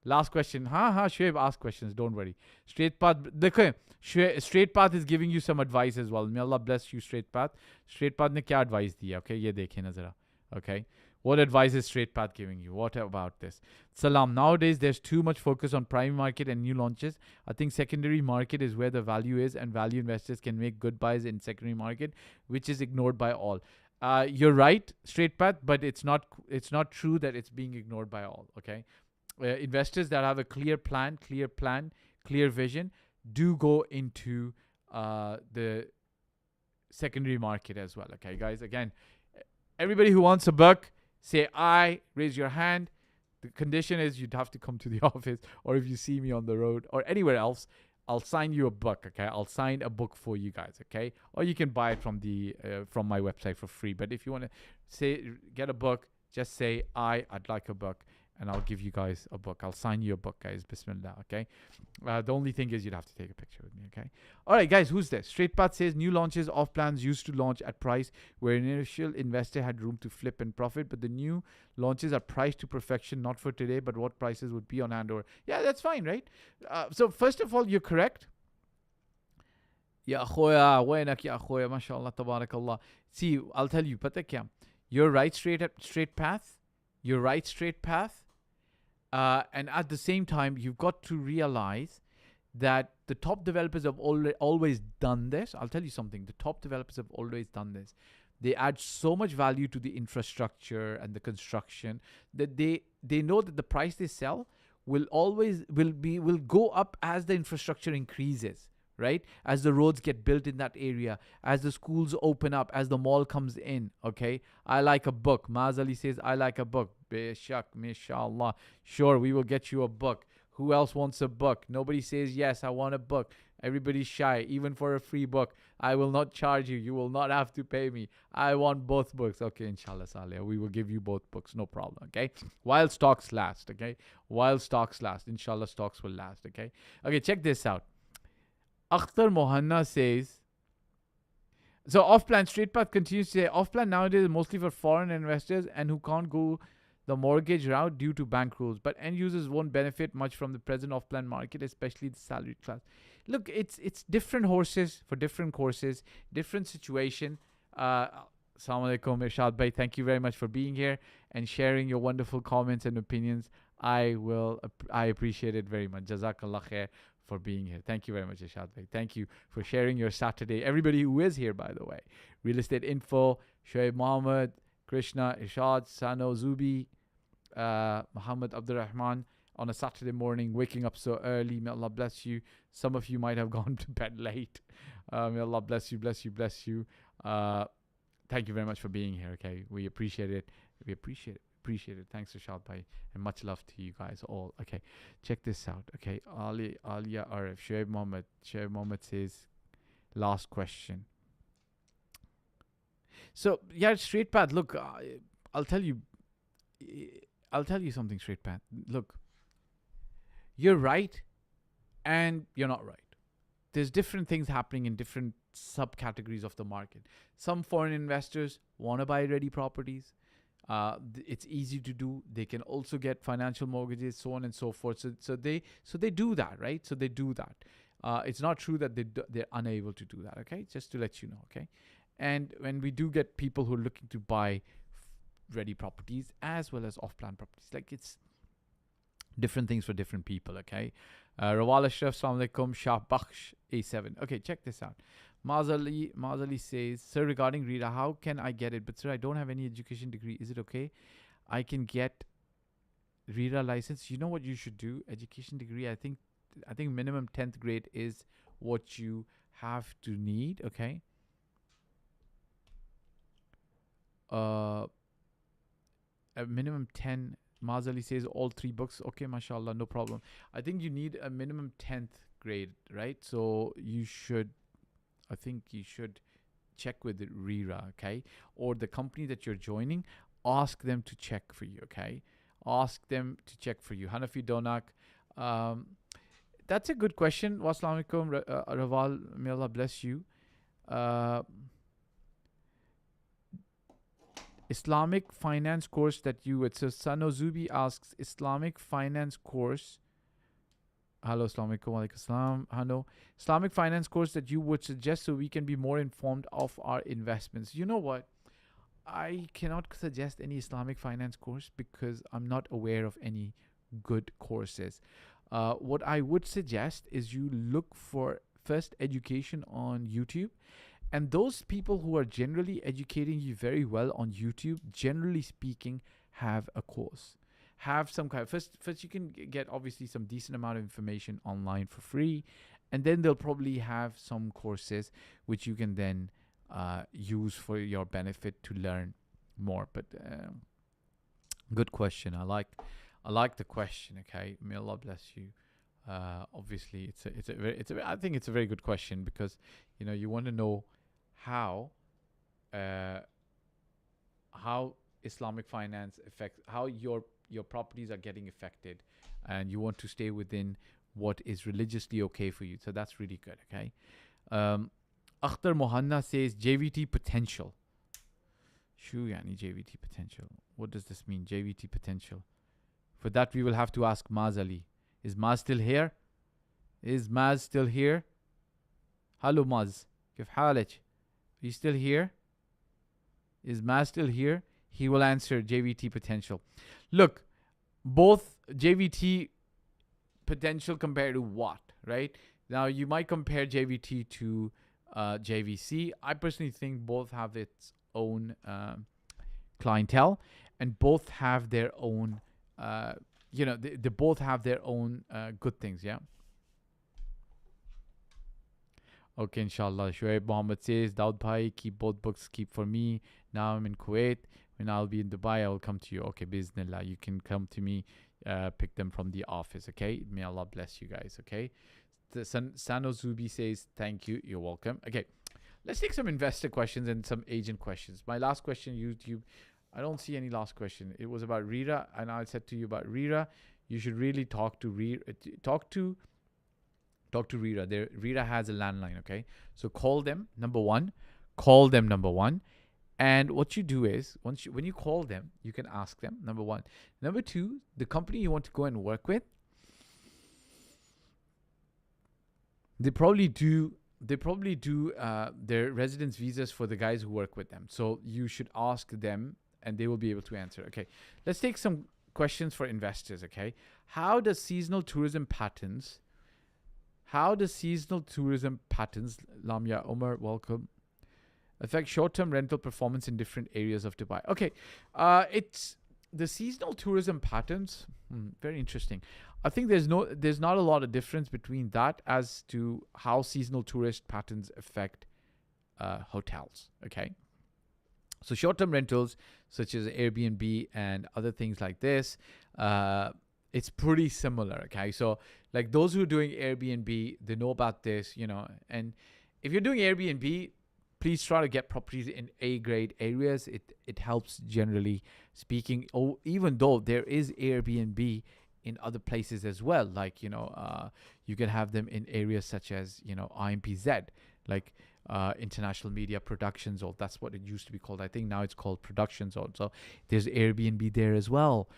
Last question. Shoaib, ask questions. Don't worry. Straight Path. देखो, Straight Path is giving you some advice as well. May Allah bless you, Straight Path. Straight Path ने क्या advice दिया? Okay, ये देखें ना जरा. Okay. What advice is Straight Path giving you? What about this? Salam. Nowadays, there's too much focus on prime market and new launches. I think secondary market is where the value is, and value investors can make good buys in secondary market, which is ignored by all. You're right, Straight Path, but it's not true that it's being ignored by all. Okay. Investors that have a clear plan, clear vision, do go into the secondary market as well. Okay, guys. Again, everybody who wants a book, say I, raise your hand. The condition is you'd have to come to the office, or if you see me on the road or anywhere else, I'll sign you a book. Okay, I'll sign a book for you guys. Okay, or you can buy it from my website for free. But if you want to get a book, just say I'd like a book, and I'll give you guys a book. I'll sign you a book, guys. Bismillah, okay? The only thing is you'd have to take a picture with me, okay? All right, guys, who's this? Straight Path says, new launches of plans used to launch at price where an initial investor had room to flip and profit, but the new launches are priced to perfection, not for today, but what prices would be on handover. Yeah, that's fine, right? So first of all, you're correct. Ya akhoya, wainak ya akhoya, mashallah, tabarakallah. See, I'll tell you, pata kya? You're right, Straight Path. You're right, Straight Path. And at the same time, you've got to realize that the top developers have always done this. I'll tell you something. The top developers have always done this. They add so much value to the infrastructure and the construction that they know that the price they sell will go up as the infrastructure increases. Right? As the roads get built in that area, as the schools open up, as the mall comes in, okay? I like a book. Maaz Ali says, I like a book. Beshak, mashallah. Sure, we will get you a book. Who else wants a book? Nobody says, yes, I want a book. Everybody's shy, even for a free book. I will not charge you. You will not have to pay me. I want both books. Okay, inshallah, Saleh. We will give you both books. No problem, okay? While stocks last, okay? While stocks last. Inshallah, stocks will last, okay? Okay, check this out. Akhtar Mohanna says, so off-plan straight path continues to say off-plan nowadays is mostly for foreign investors and who can't go the mortgage route due to bank rules, but end users won't benefit much from the present off-plan market, especially the salaried class. Look, it's different horses for different courses, different situation. Assalamu alaikum, Irshad Bhai. Thank you very much for being here and sharing your wonderful comments and opinions. I appreciate it very much. Jazakallah khair for being here. Thank you very much, Irshad Bhai. Thank you for sharing your Saturday. Everybody who is here, by the way. Real Estate Info, Shoaib Mohammed, Krishna, Irshad, Sano, Zubi, Muhammad Abdurrahman on a Saturday morning, waking up so early. May Allah bless you. Some of you might have gone to bed late. May Allah bless you, bless you, bless you. Thank you very much for being here. Okay, we appreciate it. We appreciate it. Appreciate it. Thanks, Rashad Bhai, and much love to you guys all. Okay, check this out. Okay, Alia Arif, Shoaib Mohammed. Shoaib Mohammed says, last question. So yeah, straight path. Look, I'll tell you. I'll tell you something. Straight path. Look, you're right, and you're not right. There's different things happening in different subcategories of the market. Some foreign investors want to buy ready properties. It's easy to do. They can also get financial mortgages, so on and so forth. So they do that, right? So they do that. It's not true that they're unable to do that. Okay, just to let you know. Okay, and when we do get people who are looking to buy ready properties as well as off-plan properties, like it's different things for different people. Okay, Rawal Ashraf, Assalamu alaikum, Shah Bakhsh A7. Okay, check this out. Mazali says, sir, regarding RERA, how can I get it? But sir, I don't have any education degree. Is it okay? I can get RERA license. You know what you should do? Education degree. I think minimum 10th grade is what you have to need. Okay. A minimum 10. Mazali says all 3 books. Okay, mashallah, no problem. I think you need a minimum 10th grade, right? So I think you should check with the RERA, okay? Or the company that you're joining, ask them to check for you, okay? Ask them to check for you. Hanafi Donak, that's a good question. Wassalamu alaikum, Raval, may Allah bless you. Islamic finance course that you would. So Sano Zubi asks, Islamic finance course. Hello, Assalamu alaikum, walaikum assalam. Hello. Islamic finance course that you would suggest so we can be more informed of our investments. You know what? I cannot suggest any Islamic finance course because I'm not aware of any good courses. What I would suggest is you look for first education on YouTube. And those people who are generally educating you very well on YouTube, generally speaking, have a course. Have some kind of first you can get obviously some decent amount of information online for free, and then they'll probably have some courses which you can then use for your benefit to learn more. But good question. I like the question. Okay, may Allah bless you. Obviously, I think it's a very good question because you want to know how Islamic finance affects how your properties are getting affected, and you want to stay within what is religiously okay for you. So that's really good. Okay. Akhtar Mohanna says JVT potential. Shu yani JVT potential. What does this mean? JVT potential. For that we will have to ask Maz Ali. Is Maz still here? Is Maz still here? Hello Maz. كيف حالك? Are you still here? Is Maz still here? He will answer JVT potential. Look, both JVT potential compared to what, right? Now, you might compare JVT to JVC. I personally think both have its own clientele, and both have their own, they both have their own good things, yeah? Okay, inshallah. Shoaib Mohammed says, Dawood Bhai, keep both books, keep for me. Now I'm in Kuwait. When I'll be in Dubai, I will come to you. Okay, Bismillah. You can come to me, pick them from the office, okay? May Allah bless you guys, okay? Sano Zubi says, thank you. You're welcome. Okay, let's take some investor questions and some agent questions. My last question, YouTube, I don't see any last question. It was about RERA, and I said to you about RERA. You should really talk to Talk to Rita. Rita has a landline, okay? So call them, number one. Call them, number one. And what you do is, when you call them, you can ask them, number one. Number two, the company you want to go and work with, they probably do their residence visas for the guys who work with them. So you should ask them and they will be able to answer. Okay, let's take some questions for investors. Okay, how does seasonal tourism patterns, Lamia Omar, welcome, affect short-term rental performance in different areas of Dubai? Okay, it's the seasonal tourism patterns. Very interesting. I think there's not a lot of difference between that as to how seasonal tourist patterns affect hotels. Okay, so short-term rentals such as Airbnb and other things like this, it's pretty similar. Okay, so like those who are doing Airbnb, they know about this, and if you're doing Airbnb, please try to get properties in A-grade areas. It helps, generally speaking. Oh, even though there is Airbnb in other places as well, like you can have them in areas such as IMPZ, like International Media Production Zone. That's what it used to be called. I think now it's called Production Zone. So there's Airbnb there as well.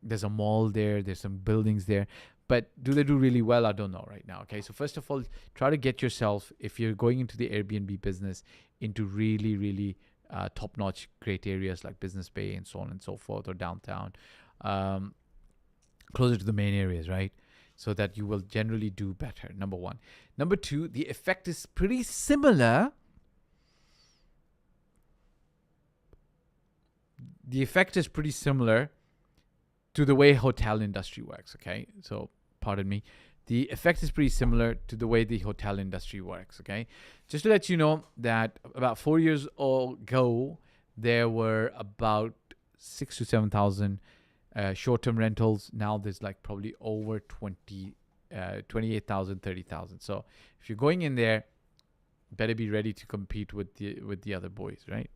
There's a mall there. There's some buildings there. But do they do really well? I don't know right now. Okay, so first of all, try to get yourself, if you're going into the Airbnb business, into really, really top-notch, great areas like Business Bay and so on and so forth, or downtown, closer to the main areas, right? So that you will generally do better, number one. Number two, the effect is pretty similar. The effect is pretty similar to the way hotel industry works, okay? So, pardon me. The effect is pretty similar to the way the hotel industry works, okay? Just to let you know that about 4 years ago, there were about 6,000 to 7,000 short-term rentals. Now there's like probably over 28,000, 30,000. So if you're going in there, better be ready to compete with the other boys, right?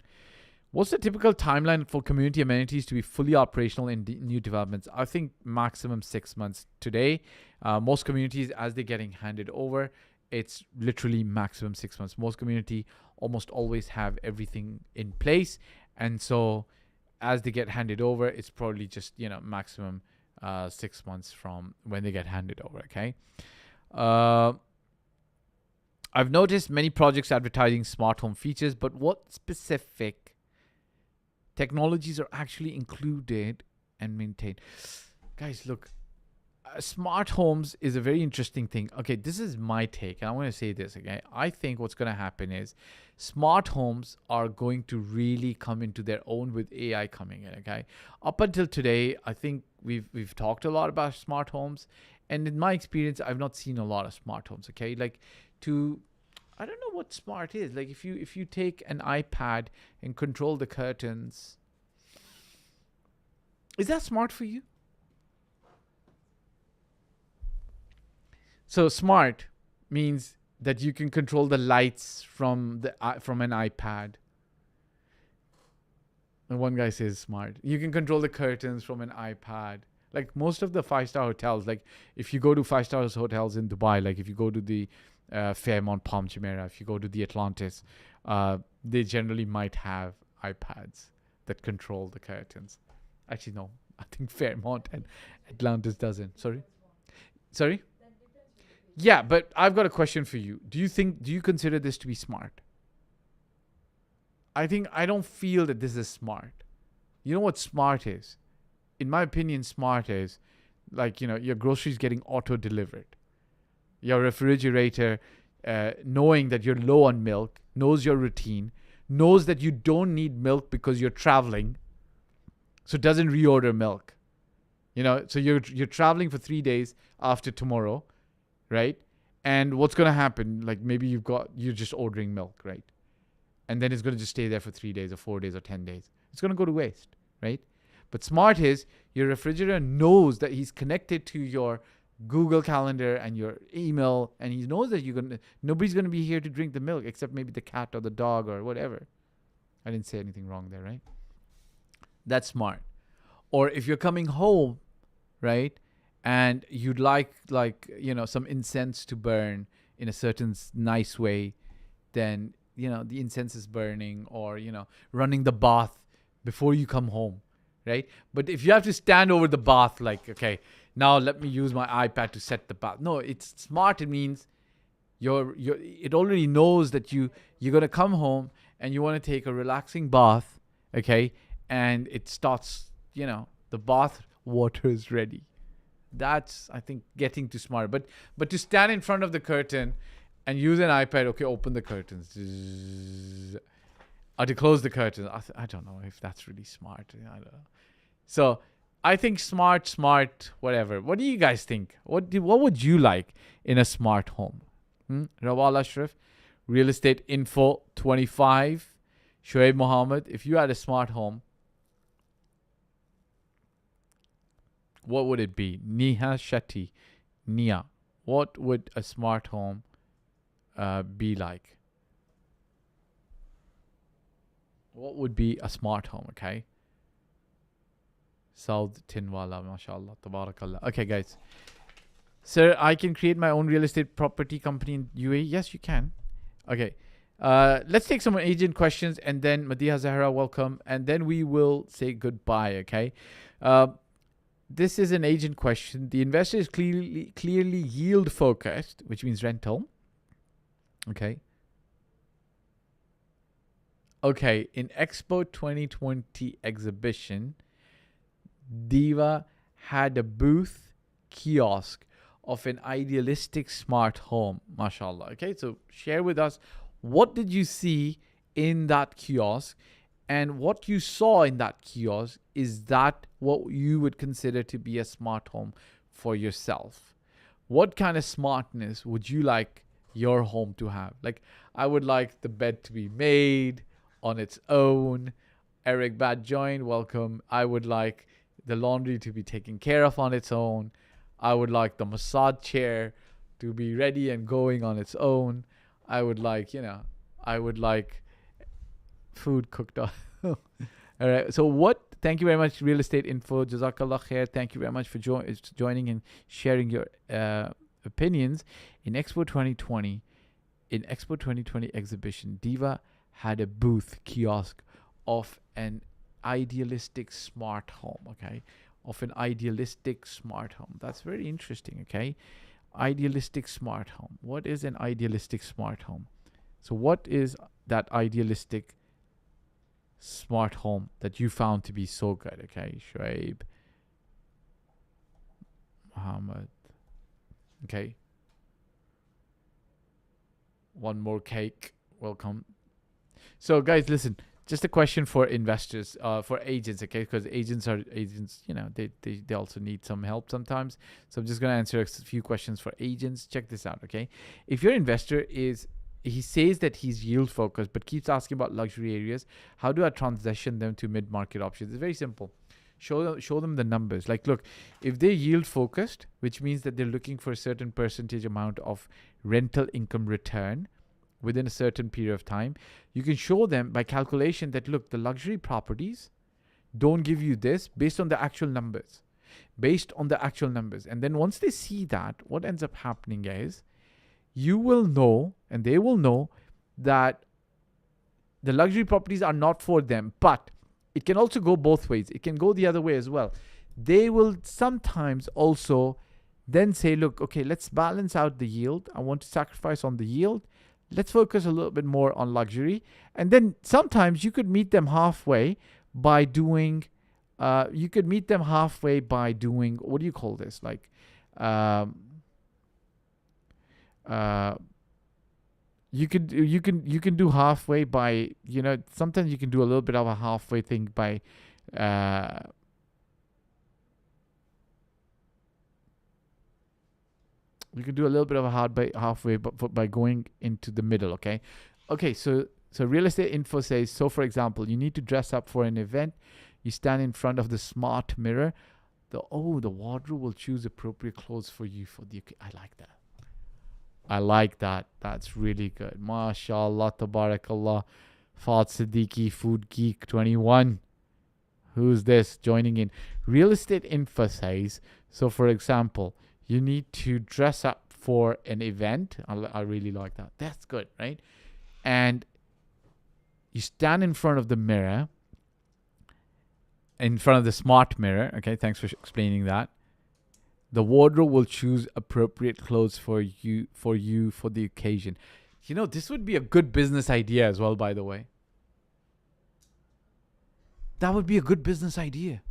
What's the typical timeline for community amenities to be fully operational in new developments? I think maximum 6 months. Today, most communities, as they're getting handed over, it's literally maximum 6 months. Most community almost always have everything in place. And so as they get handed over, it's probably just, maximum 6 months from when they get handed over, okay? I've noticed many projects advertising smart home features, but what specific technologies are actually included and maintained? Guys, look, smart homes is a very interesting thing. Okay, this is my take, and I want to say this, okay? I think what's going to happen is smart homes are going to really come into their own with AI coming in, okay? Up until today, I think we've talked a lot about smart homes, and in my experience, I've not seen a lot of smart homes, okay? Like, I don't know what smart is. Like if you take an iPad and control the curtains, is that smart for you? So smart means that you can control the lights from an iPad. And one guy says smart. You can control the curtains from an iPad. Like most of the 5-star hotels, like if you go to 5-star hotels in Dubai, like if you go to the Fairmont Palm Jumeirah, if you go to the Atlantis, they generally might have iPads that control the curtains. Actually, no. I think Fairmont and Atlantis doesn't. Sorry? Yeah, but I've got a question for you. Do you consider this to be smart? I don't feel that this is smart. You know what smart is? In my opinion, smart is like, your groceries getting auto-delivered. Your refrigerator, knowing that you're low on milk, knows your routine, knows that you don't need milk because you're traveling, so it doesn't reorder milk. So you're traveling for 3 days after tomorrow, right? And what's going to happen? Like maybe you're just ordering milk, right? And then it's going to just stay there for 3 days or 4 days or 10 days. It's going to go to waste, right? But smart is your refrigerator knows that he's connected to your Google Calendar and your email, and he knows that nobody's going to be here to drink the milk except maybe the cat or the dog or whatever. I didn't say anything wrong there, right? That's smart. Or if you're coming home, right, and you'd like some incense to burn in a certain nice way, then the incense is burning, or running the bath before you come home, right? But if you have to stand over the bath, like, okay, now let me use my iPad to set the bath. No, it's smart. It means it already knows that you're gonna come home and you want to take a relaxing bath, okay? And it starts, the bath water is ready. That's, I think, getting too smart. But to stand in front of the curtain and use an iPad, okay, open the curtains, or to close the curtains. I don't know if that's really smart. I don't know. So I think smart, whatever. What do you guys think? What would you like in a smart home? Rawal Ashraf, Real Estate Info 25, Shoaib Mohammed. If you had a smart home, what would it be? Niha Shetty, Nia, what would a smart home be like? What would be a smart home? Okay. Saud Tinwala, mashallah, tabarakallah. Okay, guys. Sir, I can create my own real estate property company in UAE. Yes, you can. Okay. Let's take some agent questions, and then Madiha Zahra, welcome. And then we will say goodbye, okay? This is an agent question. The investor is clearly yield focused, which means rental. Okay. Okay, in Expo 2020 exhibition, Diva had a booth kiosk of an idealistic smart home. MashaAllah. Okay, so share with us, what did you see in that kiosk? And what you saw in that kiosk, is that what you would consider to be a smart home for yourself? What kind of smartness would you like your home to have? Like, I would like the bed to be made on its own. Eric Bad joined, welcome. I would like the laundry to be taken care of on its own. I would like the massage chair to be ready and going on its own. I would like, food cooked on. All right. So thank you very much, Real Estate Info. Jazakallah khair. Thank you very much for joining and sharing your opinions. In Expo 2020 exhibition, Diva had a booth kiosk of an idealistic smart home, okay? Of an idealistic smart home. That's very interesting, okay? Idealistic smart home. What is an idealistic smart home? So what is that idealistic smart home that you found to be so good? Okay, Shoaib, Muhammad. Okay. One more cake. Welcome. So guys, listen, just a question for investors, for agents, okay? Because agents, they also need some help sometimes. So I'm just going to answer a few questions for agents. Check this out, okay? If your investor he says that he's yield focused, but keeps asking about luxury areas, how do I transition them to mid-market options? It's very simple. Show them the numbers. Like, look, if they're yield focused, which means that they're looking for a certain percentage amount of rental income return within a certain period of time, you can show them by calculation that, look, the luxury properties don't give you this based on the actual numbers. And then once they see that, what ends up happening is, you will know, and they will know, that the luxury properties are not for them. But it can also go both ways. It can go the other way as well. They will sometimes also then say, look, okay, let's balance out the yield. I want to sacrifice on the yield. Let's focus a little bit more on luxury. And then sometimes you could meet them halfway by doing, what do you call this? Like, you can do halfway by, sometimes you can do a little bit of a halfway thing by you can do a little bit of a halfway by going into the middle. Okay, so Real Estate Info says, so for example, you need to dress up for an event. You stand in front of the smart mirror. The wardrobe will choose appropriate clothes for you for the. I like that. That's really good. MashaAllah, tabarakallah. Fahd Siddiqui, Food Geek 21. Who's this joining in? Real estate info says, so for example, you need to dress up for an event. I really like that. That's good, right? And you stand in front of the mirror, in front of the smart mirror. Okay, thanks for explaining that. The wardrobe will choose appropriate clothes for you for the occasion. You know, this would be a good business idea as well, by the way. That would be a good business idea.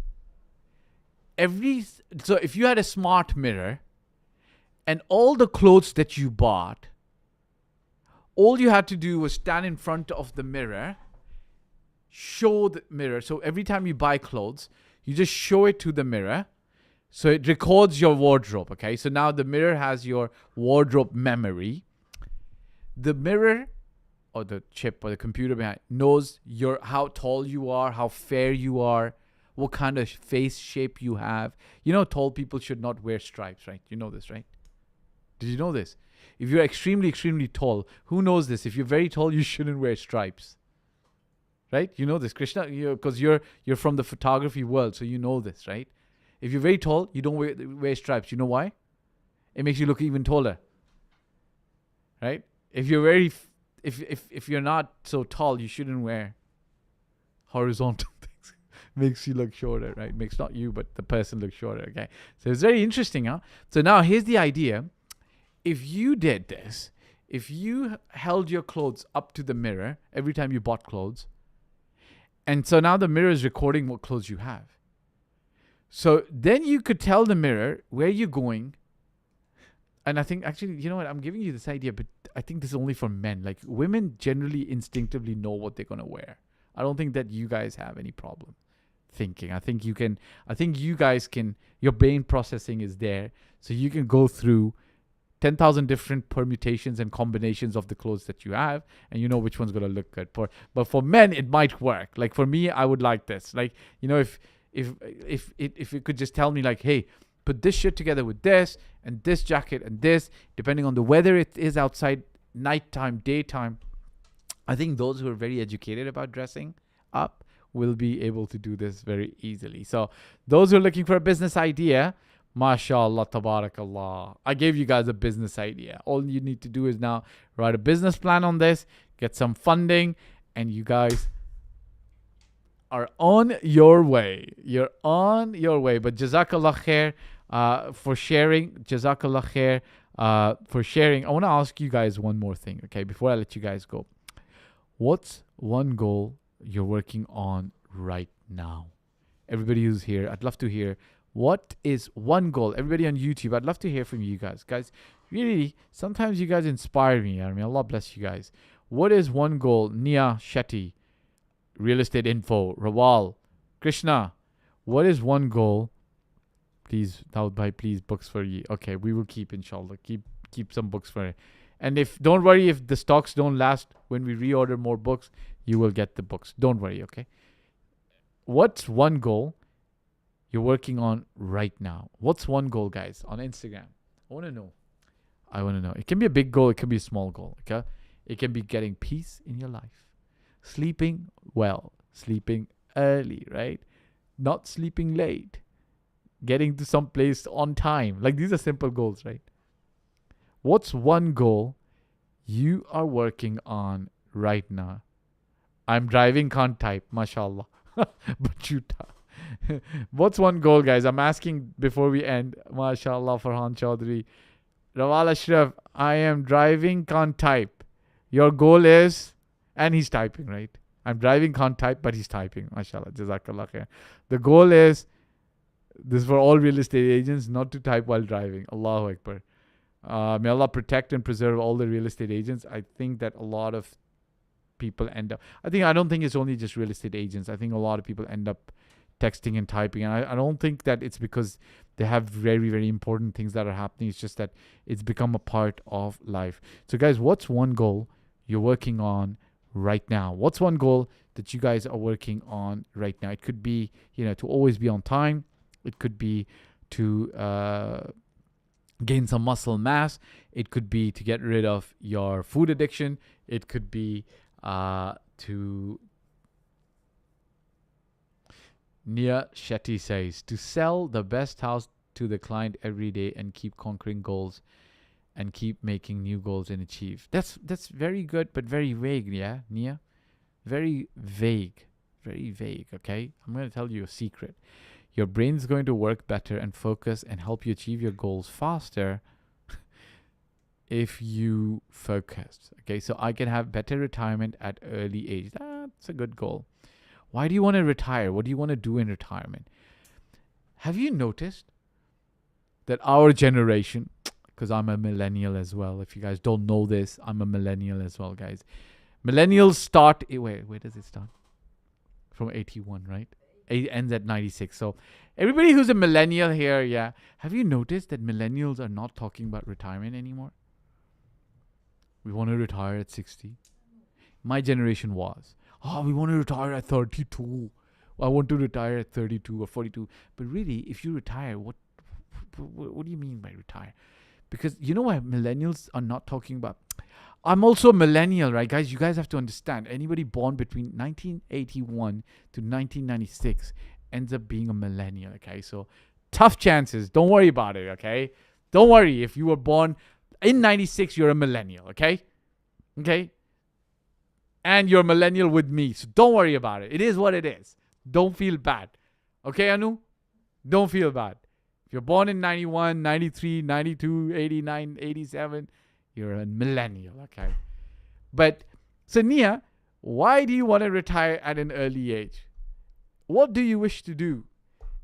So if you had a smart mirror and all the clothes that you bought, all you had to do was stand in front of the mirror, show the mirror. So every time you buy clothes, you just show it to the mirror. So it records your wardrobe, okay? So now the mirror has your wardrobe memory. The mirror or the chip or the computer behind knows how tall you are, how fair you are, what kind of face shape you have. You know, tall people should not wear stripes, right? You know this, right? Did you know this? If you're extremely, extremely tall, who knows this? If you're very tall, you shouldn't wear stripes. Right? You know this, Krishna, because you're from the photography world, so you know this, right? If you're very tall, you don't wear stripes. You know why? It makes you look even taller. Right? If you're if you're not so tall, you shouldn't wear horizontal things. Makes you look shorter, right? Makes not you, but the person look shorter. Okay. So it's very interesting, huh? So now here's the idea. If you did this, if you held your clothes up to the mirror every time you bought clothes, and so now the mirror is recording what clothes you have. So then you could tell the mirror where you're going. And I think actually, you know what? I'm giving you this idea, but I think this is only for men. Like women generally instinctively know what they're going to wear. I don't think that you guys have any problem thinking. I think you guys can, your brain processing is there. So you can go through 10,000 different permutations and combinations of the clothes that you have, and you know which one's going to look good. But for men, it might work. Like for me, I would like this. Like, you know, if you could just tell me like, hey, put this shirt together with this and this jacket and this, depending on the weather it is outside, nighttime, daytime. I think those who are very educated about dressing up will be able to do this very easily. So those who are looking for a business idea, mashallah, tabarakallah. I gave you guys a business idea. All you need to do is now write a business plan on this, get some funding, and you guys are on your way. You're on your way. But jazakallah khair for sharing. Jazakallah khair for sharing. I want to ask you guys one more thing, okay, before I let you guys go. What's one goal you're working on right now? Everybody who's here, I'd love to hear. What is one goal? Everybody on YouTube, I'd love to hear from you guys. Guys, really, sometimes you guys inspire me. I mean, Allah bless you guys. What is one goal? Nia Shetty, Real Estate Info, Rawal, Krishna. What is one goal? Please, Dawood bhai, please, books for you. Okay, we will keep, inshallah. Keep some books for it. And don't worry if the stocks don't last, when we reorder more books, you will get the books. Don't worry, okay? What's one goal you're working on right now? What's one goal, guys, on Instagram? I want to know. It can be a big goal. It can be a small goal, okay? It can be getting peace in your life. Sleeping well. Sleeping early, right? Not sleeping late. Getting to some place on time. Like, these are simple goals, right? What's one goal you are working on right now? I'm driving, can't type, mashallah. But you type. What's one goal, guys? I'm asking before we end. Mashallah, Farhan Chaudhry. Rawal Ashraf, I am driving, can't type. Your goal is, and he's typing, right? I'm driving, can't type, but he's typing. Mashallah, jazakallah khair. The goal is, this is for all real estate agents, not to type while driving. Allahu Akbar. May Allah protect and preserve all the real estate agents. I think that a lot of people end up, I don't think it's only just real estate agents. I think a lot of people end up texting and typing. And I don't think that it's because they have very, very important things that are happening. It's just that it's become a part of life. So guys, what's one goal you're working on right now? What's one goal that you guys are working on right now? It could be, to always be on time. It could be to gain some muscle mass. It could be to get rid of your food addiction. It could be to Nia Shetty says to sell the best house to the client every day and keep conquering goals and keep making new goals and achieve. That's very good, but very vague, yeah, Nia? Very vague. Very vague, okay? I'm going to tell you a secret. Your brain's going to work better and focus and help you achieve your goals faster if you focus. Okay, so I can have better retirement at early age. That's a good goal. Why do you want to retire? What do you want to do in retirement? Have you noticed that our generation, because I'm a millennial as well. If you guys don't know this, I'm a millennial as well, guys. Millennials start, where does it start? From 81, right? It ends at 96. So everybody who's a millennial here, yeah. Have you noticed that millennials are not talking about retirement anymore? We want to retire at 60. My generation was. We want to retire at 32. I want to retire at 32 or 42. But really, if you retire, what do you mean by retire? Because you know why millennials are not talking about? I'm also a millennial, right, guys? You guys have to understand. Anybody born between 1981 to 1996 ends up being a millennial, okay? So tough chances. Don't worry about it, okay? Don't worry. If you were born in 96, you're a millennial, okay? Okay? And you're a millennial with me. So don't worry about it. It is what it is. Don't feel bad. Okay, Anu? Don't feel bad. If you're born in 91, 93, 92, 89, 87, you're a millennial, okay? But, so Nia, why do you want to retire at an early age? What do you wish to do?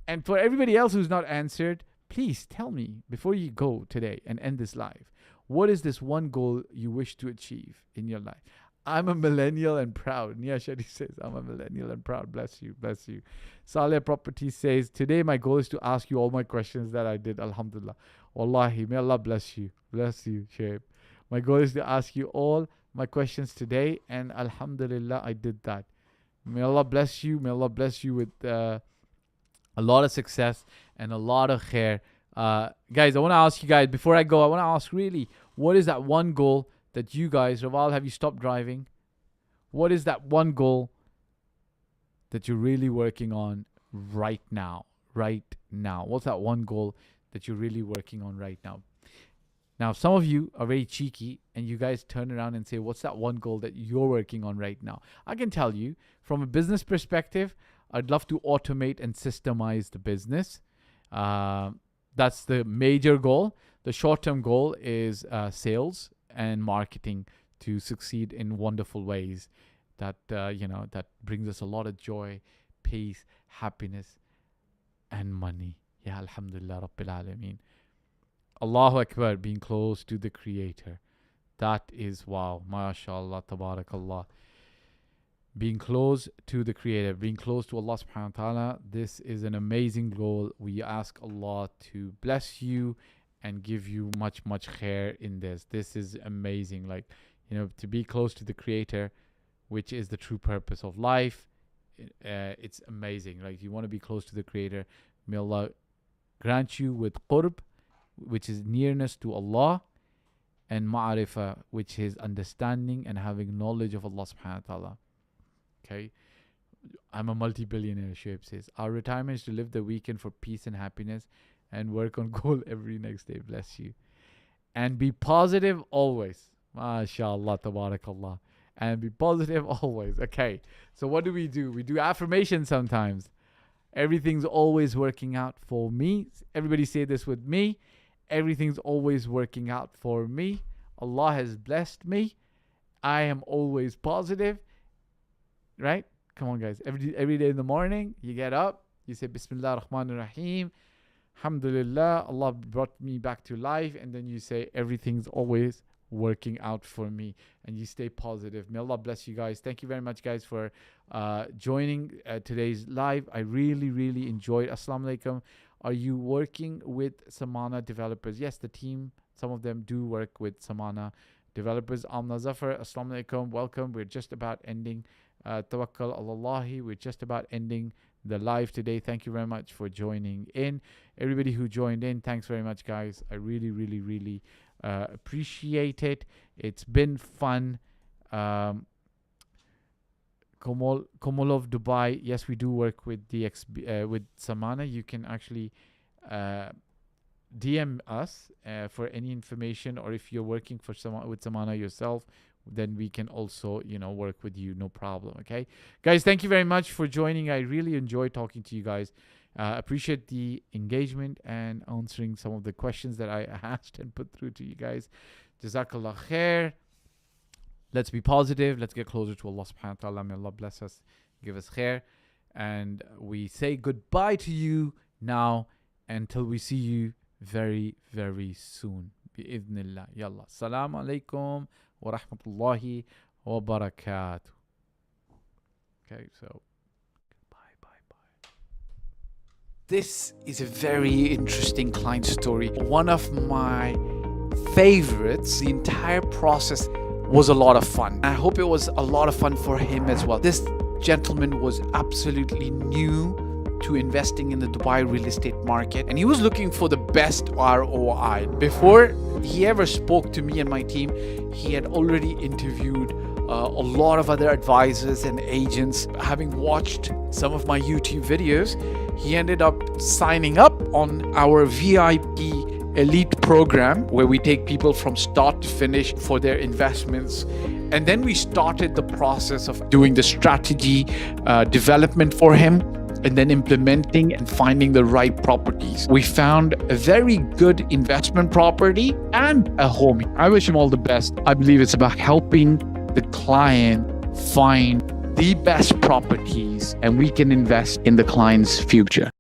And for everybody else who's not answered, please tell me before you go today and end this live. What is this one goal you wish to achieve in your life? I'm a millennial and proud. Nia Shetty says, I'm a millennial and proud. Bless you. Bless you. Saleh Property says, today my goal is to ask you all my questions that I did. Alhamdulillah. Wallahi, may Allah bless you. Bless you, Shaib. My goal is to ask you all my questions today. And Alhamdulillah, I did that. May Allah bless you. May Allah bless you with a lot of success and a lot of khair. Guys, I want to ask you guys, before I go, I want to ask really, what is that one goal that you guys, Raval, have you stopped driving? What is that one goal that you're really working on right now? Right now. What's that one goal that you're really working on right now? Now, some of you are very cheeky and you guys turn around and say, what's that one goal that you're working on right now? I can tell you, from a business perspective, I'd love to automate and systemize the business. That's the major goal. The short-term goal is sales and marketing to succeed in wonderful ways that that brings us a lot of joy, peace, happiness, and money. Yeah, alhamdulillah rabbil alameen. Allahu Akbar, being close to the Creator. That is wow, mashallah, tabarakallah. Being close to the Creator, being close to Allah subhanahu wa ta'ala, this is an amazing goal. We ask Allah to bless you and give you much khair in this. This is amazing. Like, to be close to the Creator, which is the true purpose of life. It's amazing. Like, you want to be close to the Creator. May Allah grant you with qurb, which is nearness to Allah, and ma'arifah, which is understanding and having knowledge of Allah subhanahu wa ta'ala. Okay. I'm a multi-billionaire, Shoaib says. Our retirement is to live the weekend for peace and happiness and work on goal every next day. Bless you. And be positive always. MashaAllah, tabarakallah. And be positive always. Okay. So what do? We do affirmations sometimes. Everything's always working out for me. Everybody say this with me. Everything's always working out for me. Allah has blessed me. I am always positive. Right? Come on, guys. Every day in the morning, you get up. You say, Bismillah ar-Rahman ar-Rahim. Alhamdulillah, Allah brought me back to life. And then you say, everything's always working out for me. And you stay positive. May Allah bless you guys. Thank you very much, guys, for joining today's live. I really enjoyed. Assalamu alaikum. Are you working with Samana developers? Yes, the team, some of them do work with Samana developers. Amna Zafar, Assalamu alaikum. Welcome. We're just about ending. Tawakkal Allahi. We're just about ending the live today. Thank you very much for joining in. Everybody who joined in, thanks very much, guys. I really appreciate it. It's been fun. Go Komolov Dubai. Yes, we do work with with Samana. You can actually DM us for any information, or if you're working for with Samana yourself, then we can also, work with you, no problem. Okay, guys, thank you very much for joining. I really enjoyed talking to you guys. Appreciate the engagement and answering some of the questions that I asked and put through to you guys. Jazakallah khair. Let's be positive. Let's get closer to Allah subhanahu wa ta'ala. May Allah bless us, give us khair. And we say goodbye to you now until we see you very, very soon. Bi-idhnillah. Yalla. Assalamu alaikum wa rahmatullahi wa barakatuh. Okay, so bye. This is a very interesting client story. One of my favorites. The entire process was a lot of fun. I hope it was a lot of fun for him as well. This gentleman was absolutely new to investing in the Dubai real estate market, and he was looking for the best ROI. Before he ever spoke to me and my team, he had already interviewed a lot of other advisors and agents. Having watched some of my YouTube videos, he ended up signing up on our VIP elite program, where we take people from start to finish for their investments. And then we started the process of doing the strategy development for him, and then implementing and finding the right properties. We found a very good investment property and a home. I wish him all the best. I believe it's about helping the client find the best properties, and we can invest in the client's future.